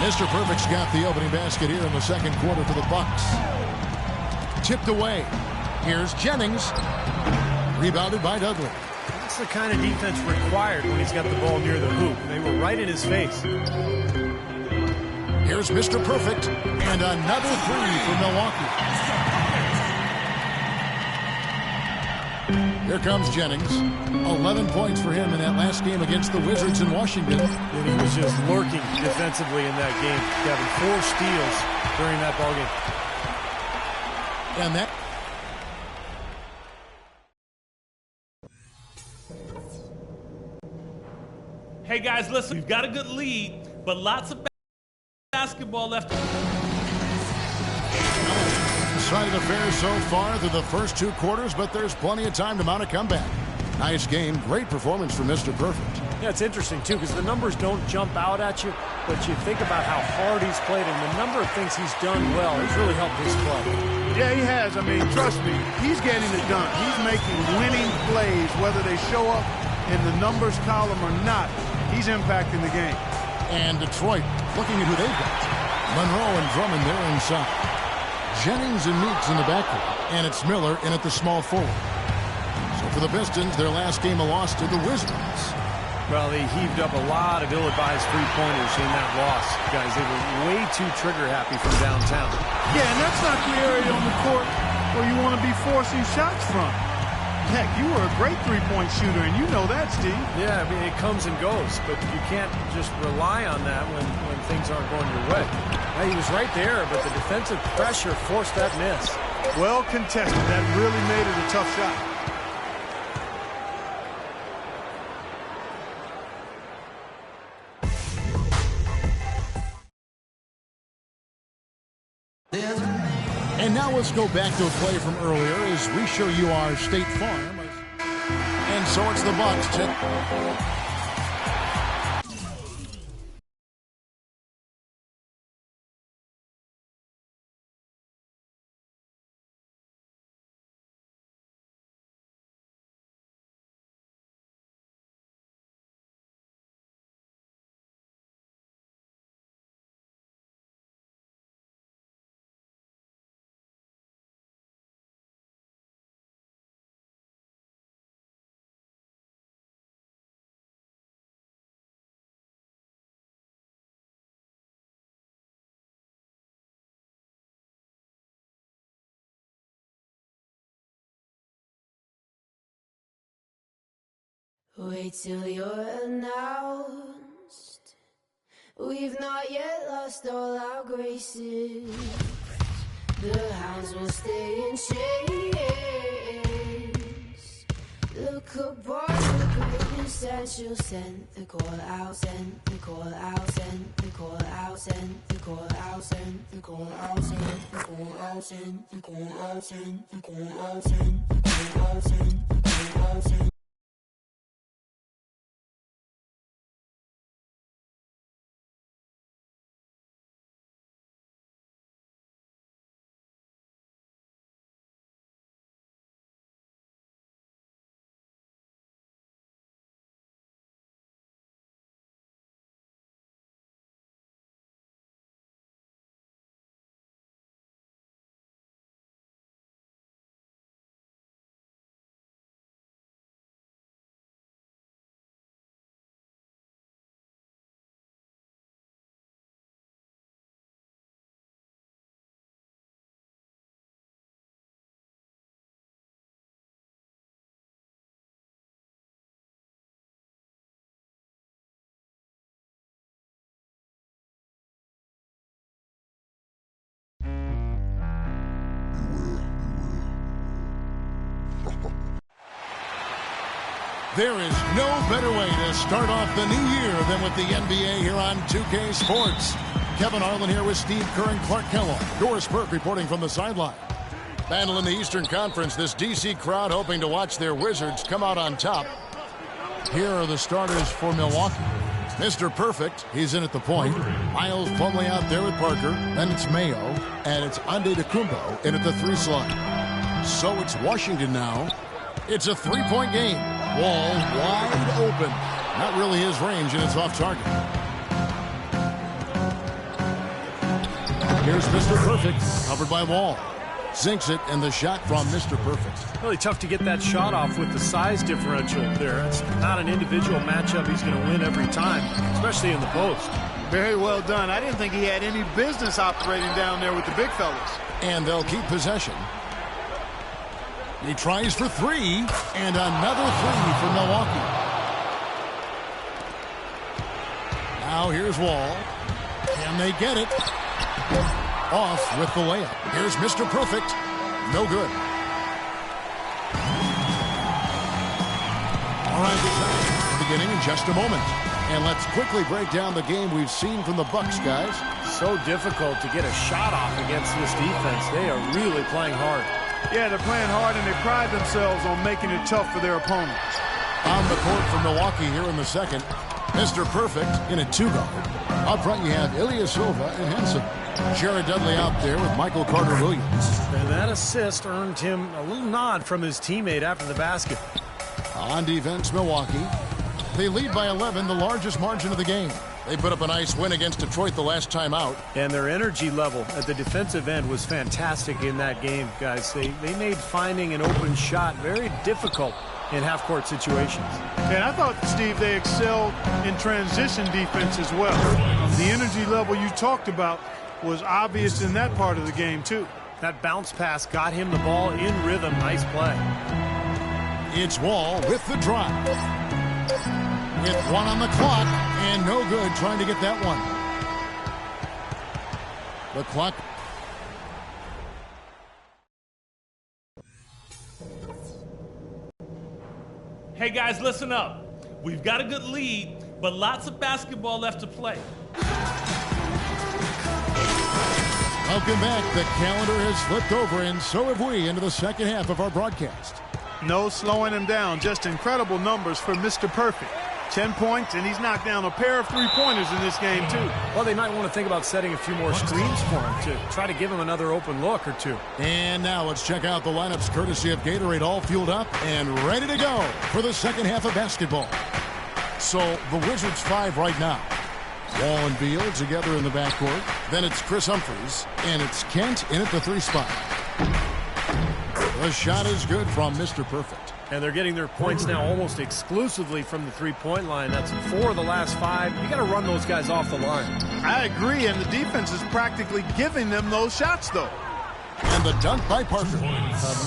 Mr. Perfect's got the opening basket here in the second quarter for the Bucks. Tipped away. Here's Jennings. Rebounded by Dudley. That's the kind of defense required when he's got the ball near the hoop. They were right in his face. Here's Mr. Perfect, and another 3 for Milwaukee. Here comes Jennings. 11 points for him in that last game against the Wizards in Washington. And he was just lurking defensively in that game, Kevin. 4 steals during that ballgame. And that... Hey guys, listen, we've got a good lead, but lots of basketball left. Exciting affairs so far through the first 2 quarters, but there's plenty of time to mount a comeback. Nice game, great performance from Mr. Perfect. Yeah, it's interesting, too, because the numbers don't jump out at you, but you think about how hard he's played and the number of things he's done well. He's really helped his club. Yeah, he has. I mean, trust me, he's getting it done. He's making winning plays, whether they show up in the numbers column or not. He's impacting the game. And Detroit, looking at who they've got. Monroe and Drummond there inside. Jennings and Meeks in the backcourt. And it's Miller in at the small forward. So for the Pistons, their last game a loss to the Wizards. Well, they heaved up a lot of ill-advised three-pointers in that loss. Guys, they were way too trigger-happy from downtown. Yeah, and that's not the area on the court where you want to be forcing shots from. Heck, you were a great three-point shooter, and you know that, Steve. Yeah, I mean, it comes and goes, but you can't just rely on that when things aren't going your way. Well, he was right there, but the defensive pressure forced that miss. Well contested. That really made it a tough shot. And now let's go back to a play from earlier as we show you our State Farm. And so it's the Bucks. Wait till you're announced. We've not yet lost all our graces. The hounds will stay in chains. Look upon the greatness and she'll send the call out, send the call out, send the call out, send the call out, send the call out, send the call out, send the call out, send the call out, send the call out, send the call out, send. There is no better way to start off the new year than with the NBA here on 2K Sports. Kevin Harlan here with Steve Kerr and Clark Kellogg. Doris Burke reporting from the sideline. Battle in the Eastern Conference, this D.C. crowd hoping to watch their Wizards come out on top. Here are the starters for Milwaukee. Mr. Perfect, he's in at the point. Miles Plumlee out there with Parker. Then it's Mayo, and it's Antetokounmpo in at the 3 slot. So it's Washington now. It's a 3-point game. Wall wide open. Not really his range, and it's off target. Here's Mr. Perfect, covered by Wall. Sinks it, and the shot from Mr. Perfect. Really tough to get that shot off with the size differential there. It's not an individual matchup he's going to win every time, especially in the post. Very well done. I didn't think he had any business operating down there with the big fellas. And they'll keep possession. He tries for 3, and another 3 for Milwaukee. Now here's Wall. Can they get it? Off with the layup. Here's Mr. Perfect. No good. All right, beginning in just a moment. And let's quickly break down the game we've seen from the Bucks, guys. So difficult to get a shot off against this defense. They are really playing hard. Yeah, they're playing hard, and they pride themselves on making it tough for their opponents. On the court for Milwaukee here in the second. Mr. Perfect in a 2-guard. Up front you have Ilyasova and Henson. Jared Dudley out there with Michael Carter-Williams. And that assist earned him a little nod from his teammate after the basket. On defense, Milwaukee. They lead by 11, the largest margin of the game. They put up a nice win against Detroit the last time out. And their energy level at the defensive end was fantastic in that game, guys. They made finding an open shot very difficult. in half-court situations. And I thought, Steve, they excelled in transition defense as well. The energy level you talked about was obvious in that part of the game, too. That bounce pass got him the ball in rhythm. Nice play. It's Wall with the drive. With 1 on the clock, and no good trying to get that one. The clock. Hey guys, listen up. We've got a good lead, but lots of basketball left to play. Welcome back. The calendar has flipped over, and so have we, into the second half of our broadcast. No slowing him down. Just incredible numbers for Mr. Perfect. 10 points, and he's knocked down a pair of three-pointers in this game, too. Well, they might want to think about setting a few more screens for him to try to give him another open look or two. And now let's check out the lineups courtesy of Gatorade, all fueled up and ready to go for the second half of basketball. So the Wizards 5 right now. Wall and Beal together in the backcourt. Then it's Chris Humphries, and it's Kent in at the 3 spot. The shot is good from Mr. Perfect. And they're getting their points now almost exclusively from the three-point line. That's 4 of the last 5. You got to run those guys off the line. I agree, and the defense is practically giving them those shots, though. And the dunk by Parker.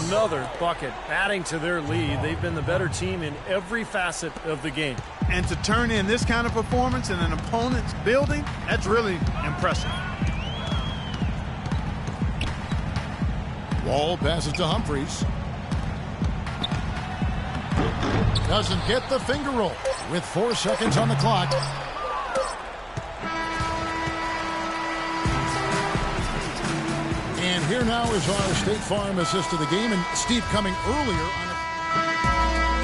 Another bucket, adding to their lead. They've been the better team in every facet of the game. And to turn in this kind of performance in an opponent's building, that's really impressive. Wall passes to Humphries. Doesn't get the finger roll with 4 seconds on the clock. And here now is our State Farm assist to the game, and Steve coming earlier on it.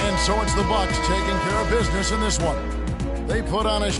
And so it's the Bucks taking care of business in this one. They put on a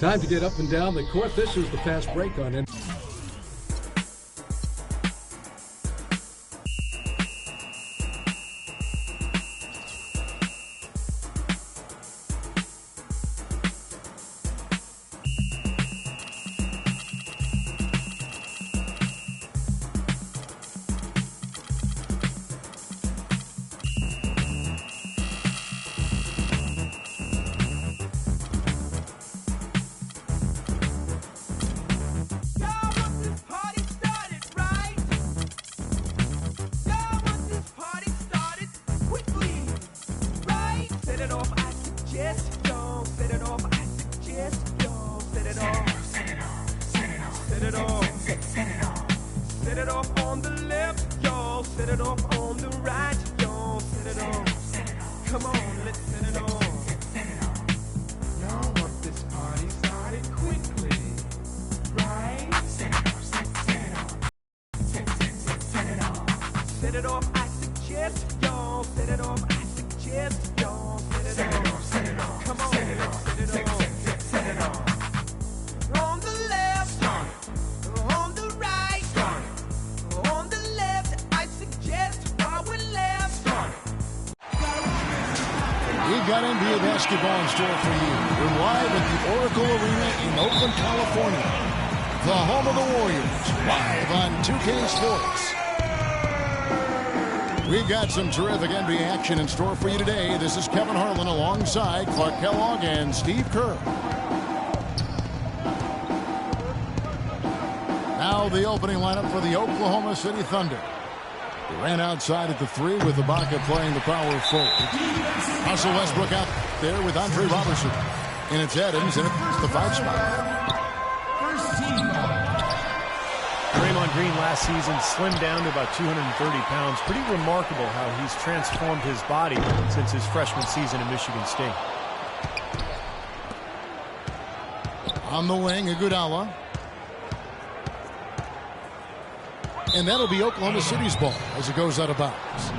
Time to get up and down the court. This is the fast break on it. We've got NBA basketball in store for you. We're live at the Oracle Arena in Oakland, California. The home of the Warriors, live on 2K Sports. We've got some terrific NBA action in store for you today. This is Kevin Harlan alongside Clark Kellogg and Steve Kerr. Now the opening lineup for the Oklahoma City Thunder. They ran outside at the 3 with Ibaka playing the power forward. Russell Westbrook out there with Andre Robertson. And it's Adams in the 5 spot. Draymond Green last season slimmed down to about 230 pounds. Pretty remarkable how he's transformed his body since his freshman season at Michigan State. On the wing, Iguodala. And that'll be Oklahoma City's ball as it goes out of bounds.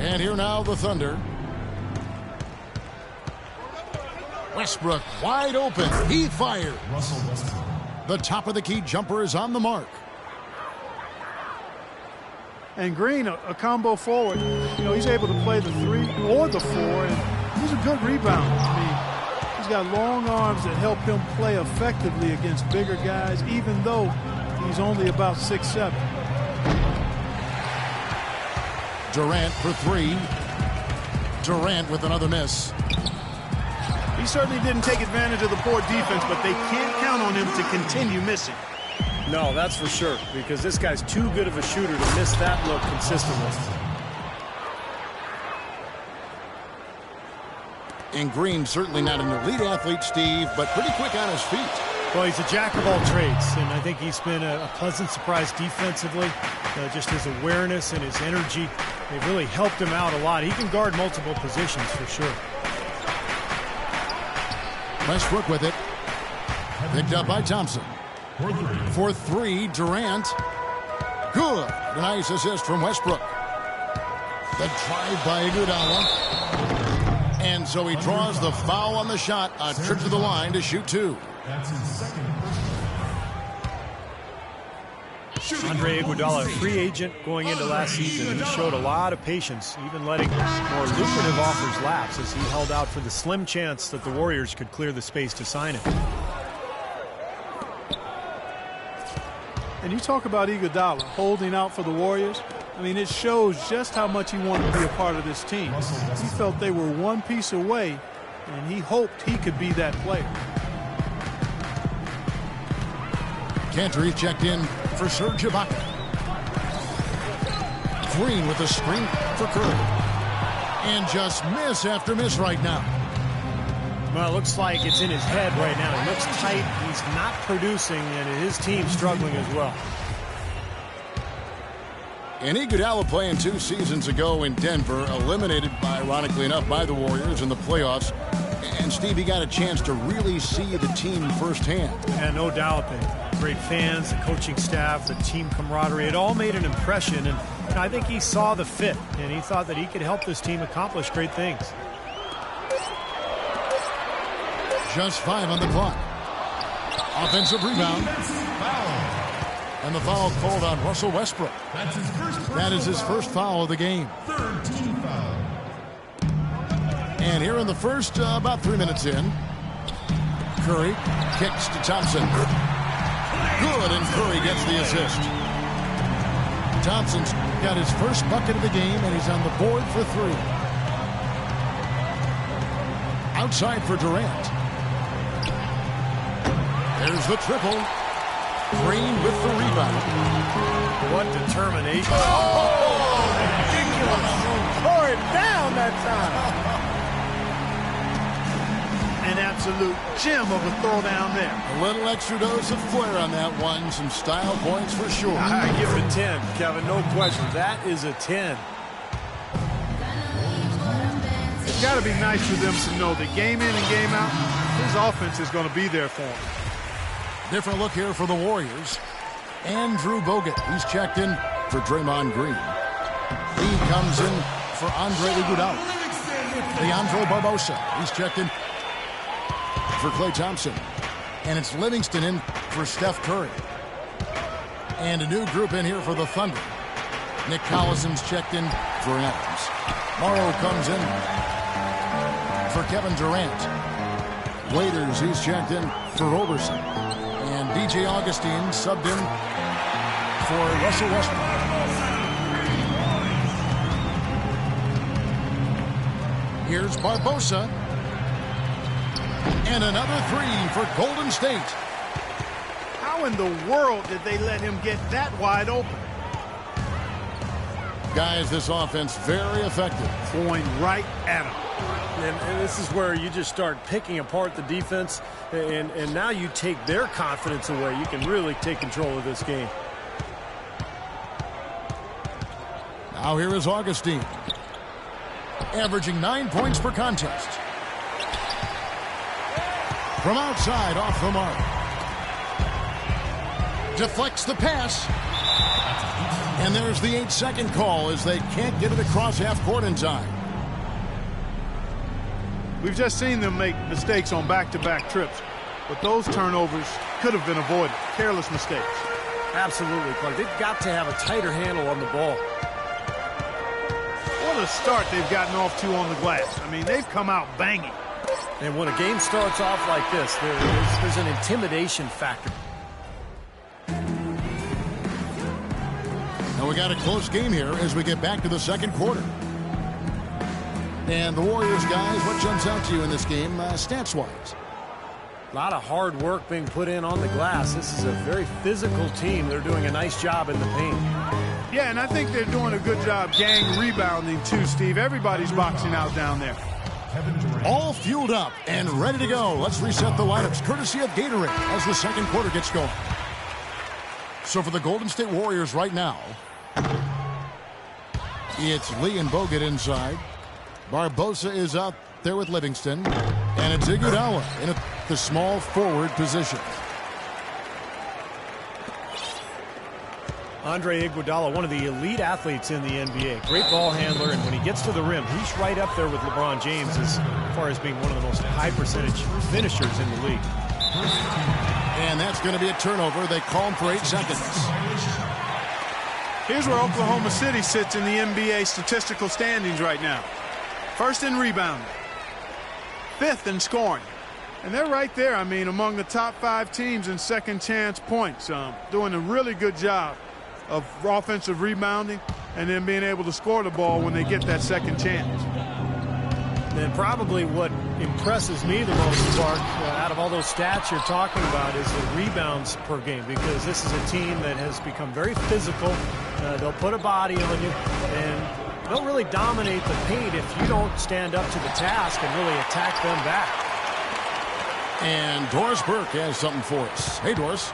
And here now the Thunder. Westbrook wide open. He fired. The top of the key jumper is on the mark. And Green, a combo forward. You know, he's able to play the 3 or the 4, and he's a good rebounder. I mean, he's got long arms that help him play effectively against bigger guys, even though he's only about 6'7". Durant for 3. Durant with another miss. He certainly didn't take advantage of the poor defense, but they can't count on him to continue missing. No, that's for sure, because this guy's too good of a shooter to miss that look consistently. And Green certainly not an elite athlete, Steve, but pretty quick on his feet. Well, he's a jack of all trades, and I think he's been a pleasant surprise defensively. Just his awareness and his energy, they've really helped him out a lot. He can guard multiple positions for sure. Westbrook with it. Picked up by Thompson. For 3, Durant. Good. Nice assist from Westbrook. The drive by Iguodala. And so he draws the foul on the shot. A trip to the line to shoot 2. That's his second personal. Andre Iguodala, a free agent going into last season. He showed a lot of patience, even letting more lucrative offers lapse as he held out for the slim chance that the Warriors could clear the space to sign him. And you talk about Iguodala holding out for the Warriors. I mean, it shows just how much he wanted to be a part of this team. He felt they were one piece away, and he hoped he could be that player. Cantor checked in for Serge Ibaka. Green with a screen for Curry. And just miss after miss right now. Well, it looks like it's in his head right now. He looks tight. He's not producing, and his team's struggling as well. And Iguodala playing 2 seasons ago in Denver, eliminated, ironically enough, by the Warriors in the playoffs. And Steve, he got a chance to really see the team firsthand. Yeah, no doubt. The great fans, the coaching staff, the team camaraderie, it all made an impression. And I think he saw the fit, and he thought that he could help this team accomplish great things. Just 5 on the clock. Offensive rebound. And the foul called on Russell Westbrook. That is his first foul of the game. 3rd team foul. And here in the first, about 3 minutes in, Curry kicks to Thompson. Good, and Curry gets the assist. Thompson's got his first bucket of the game, and he's on the board for 3. Outside for Durant. There's the triple. Green with the rebound. What determination. Oh, ridiculous. Tore it down that time. An absolute gem of a throwdown there. A little extra dose of flair on that one. Some style points for sure. I give it a 10, Kevin. No question. That is a 10. It's got to be nice for them to know that game in and game out, his offense is going to be there for him. Different look here for the Warriors. Andrew Bogut. He's checked in for Draymond Green. He comes in for Andre Iguodala. Leandro Barbosa. He's checked in for Klay Thompson. And it's Livingston in for Steph Curry. And a new group in here for the Thunder. Nick Collison's checked in for Adams. Morrow comes in for Kevin Durant. Waiters, he's checked in for Roberson. And DJ Augustine subbed in for Russell Westbrook. Here's Barbosa. And another 3 for Golden State. How in the world did they let him get that wide open? Guys, this offense very effective. Going right at him. And this is where you just start picking apart the defense, and now you take their confidence away. You can really take control of this game. Now here is Augustine. Averaging 9 points per contest. From outside, off the mark. Deflects the pass. And there's the 8-second call as they can't get it across half court in time. We've just seen them make mistakes on back-to-back trips, but those turnovers could have been avoided. Careless mistakes. Absolutely, Clark. They've got to have a tighter handle on the ball. What a start they've gotten off to on the glass. I mean, they've come out banging. And when a game starts off like this, there's an intimidation factor. Now we got a close game here as we get back to the second quarter. And the Warriors, guys, what jumps out to you in this game, stats-wise? A lot of hard work being put in on the glass. This is a very physical team. They're doing a nice job in the paint. Yeah, and I think they're doing a good job gang rebounding too, Steve. Everybody's boxing out down there. All fueled up and ready to go. Let's reset the lineups, courtesy of Gatorade, as the second quarter gets going. So for the Golden State Warriors right now, it's Lee and Bogut inside. Barbosa is out there with Livingston. And it's Iguodala in the small forward position. Andre Iguodala, one of the elite athletes in the NBA. Great ball handler, and when he gets to the rim, he's right up there with LeBron James as far as being one of the most high-percentage finishers in the league. And that's going to be a turnover. They call him for 8 seconds. Here's where Oklahoma City sits in the NBA statistical standings right now. First in rebounding. 5th in scoring. And they're right there, I mean, among the top 5 teams in second chance points. Doing a really good job of offensive rebounding and then being able to score the ball when they get that second chance. And probably what impresses me the most, Clark, out of all those stats you're talking about is the rebounds per game, because this is a team that has become very physical. They'll put a body on you, and they'll really dominate the paint if you don't stand up to the task and really attack them back. And Doris Burke has something for us. Hey, Doris.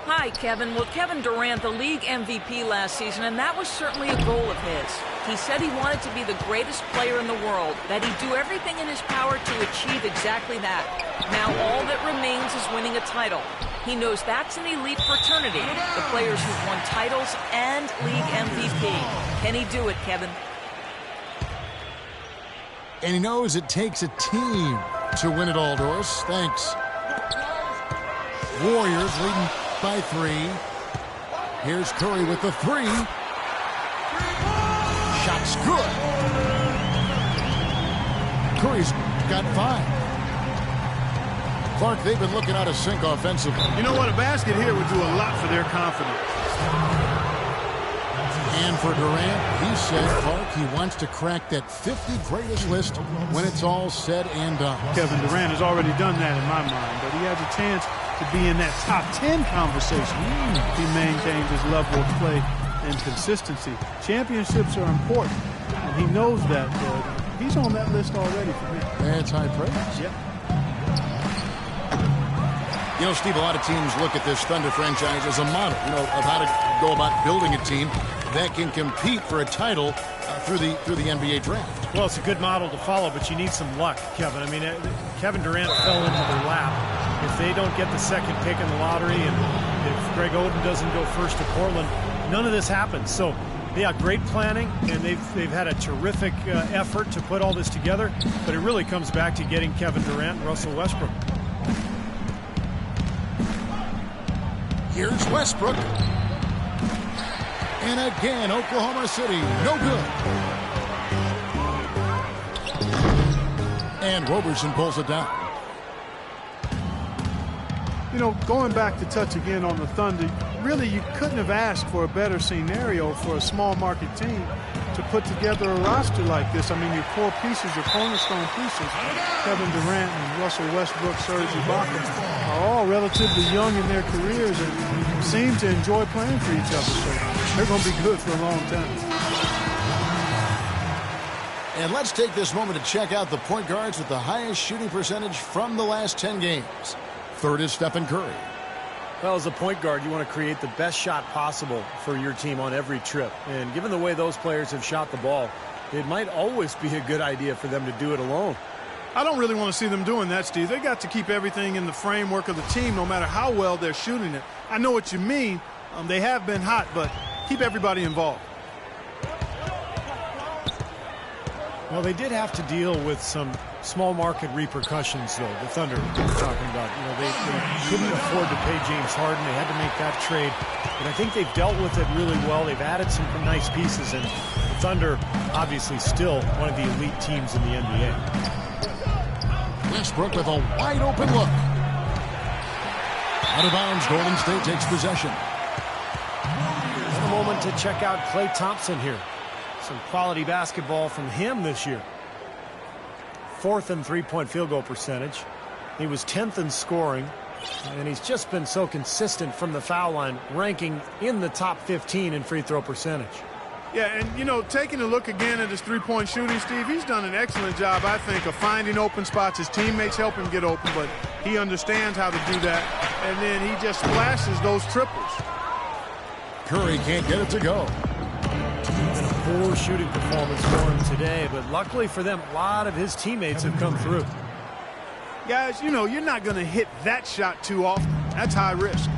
Hi, Kevin. Well, Kevin Durant, the league MVP last season, and that was certainly a goal of his. He said he wanted to be the greatest player in the world, that he'd do everything in his power to achieve exactly that. Now all that remains is winning a title. He knows that's an elite fraternity, the players who've won titles and league MVP. Can he do it, Kevin? And he knows it takes a team to win it all, Doris. Thanks. Warriors leading by 3. Here's Curry with the 3. Shot's good. Curry's got 5. Clark, they've been looking out of sync offensively. You know what? A basket here would do a lot for their confidence. And for Durant, he said, Clark, he wants to crack that 50 greatest list when it's all said and done. Kevin Durant has already done that in my mind, but he has a chance to be in that top 10 conversation if he maintains his level of play and consistency. Championships are important, and he knows that. He's on that list already for me. That's high praise. Yep. You know, Steve, a lot of teams look at this Thunder franchise as a model, of how to go about building a team that can compete for a title through the NBA draft. Well, it's a good model to follow, but you need some luck, Kevin. I mean, Kevin Durant fell into their lap. If they don't get the second pick in the lottery, and if Greg Oden doesn't go first to Portland, none of this happens. So, yeah, great planning, and they've had a terrific effort to put all this together, but it really comes back to getting Kevin Durant and Russell Westbrook. Here's Westbrook. And again, Oklahoma City, no good. And Roberson pulls it down. You know, going back to touch again on the Thunder, really you couldn't have asked for a better scenario for a small market team to put together a roster like this. I mean, your core pieces, your cornerstone pieces, Kevin Durant and Russell Westbrook, Serge Ibaka, are all relatively young in their careers and seem to enjoy playing for each other. So they're going to be good for a long time. And let's take this moment to check out the point guards with the highest shooting percentage from the last 10 games. Third is Stephen Curry. Well, as a point guard, you want to create the best shot possible for your team on every trip. And given the way those players have shot the ball, it might always be a good idea for them to do it alone. I don't really want to see them doing that, Steve. They got to keep everything in the framework of the team no matter how well they're shooting it. I know what you mean. They have been hot, but keep everybody involved. Well, they did have to deal with some small market repercussions, though, the Thunder we're talking about. You know, they couldn't afford to pay James Harden. They had to make that trade. But I think they've dealt with it really well. They've added some nice pieces, and the Thunder, obviously, still one of the elite teams in the NBA. Westbrook with a wide-open look. Out of bounds, Golden State takes possession. And a moment to check out Klay Thompson here. Some quality basketball from him this year. 4th in three-point field goal percentage. He was 10th in scoring, and he's just been so consistent from the foul line, ranking in the top 15 in free throw percentage. Yeah, and, you know, taking a look again at his three-point shooting, Steve, he's done an excellent job, I think, of finding open spots. His teammates help him get open, but he understands how to do that, and then he just splashes those triples. Curry can't get it to go. And a poor shooting performance for him today, but luckily for them, a lot of his teammates have come through. Guys, you know, you're not going to hit that shot too often. That's high risk.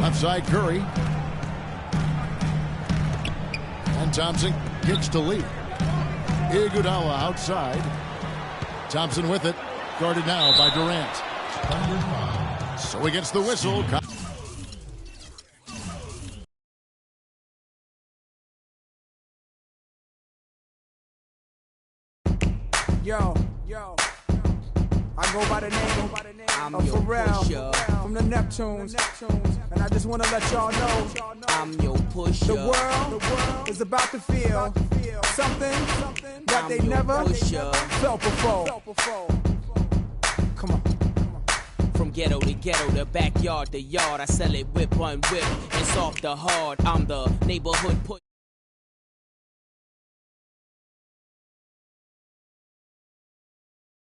Left side, Curry. And Thompson kicks to Lee. Iguodala outside. Thompson with it. Guarded now by Durant. So he gets the whistle. Yo, I go by the name of Pharrell from the Neptunes, and I just want to let y'all know I'm your pusher. The world is about to feel something that they never felt before. Come on. From ghetto to ghetto, the backyard to yard, I sell it whip on whip, and soft to hard. I'm the neighborhood put.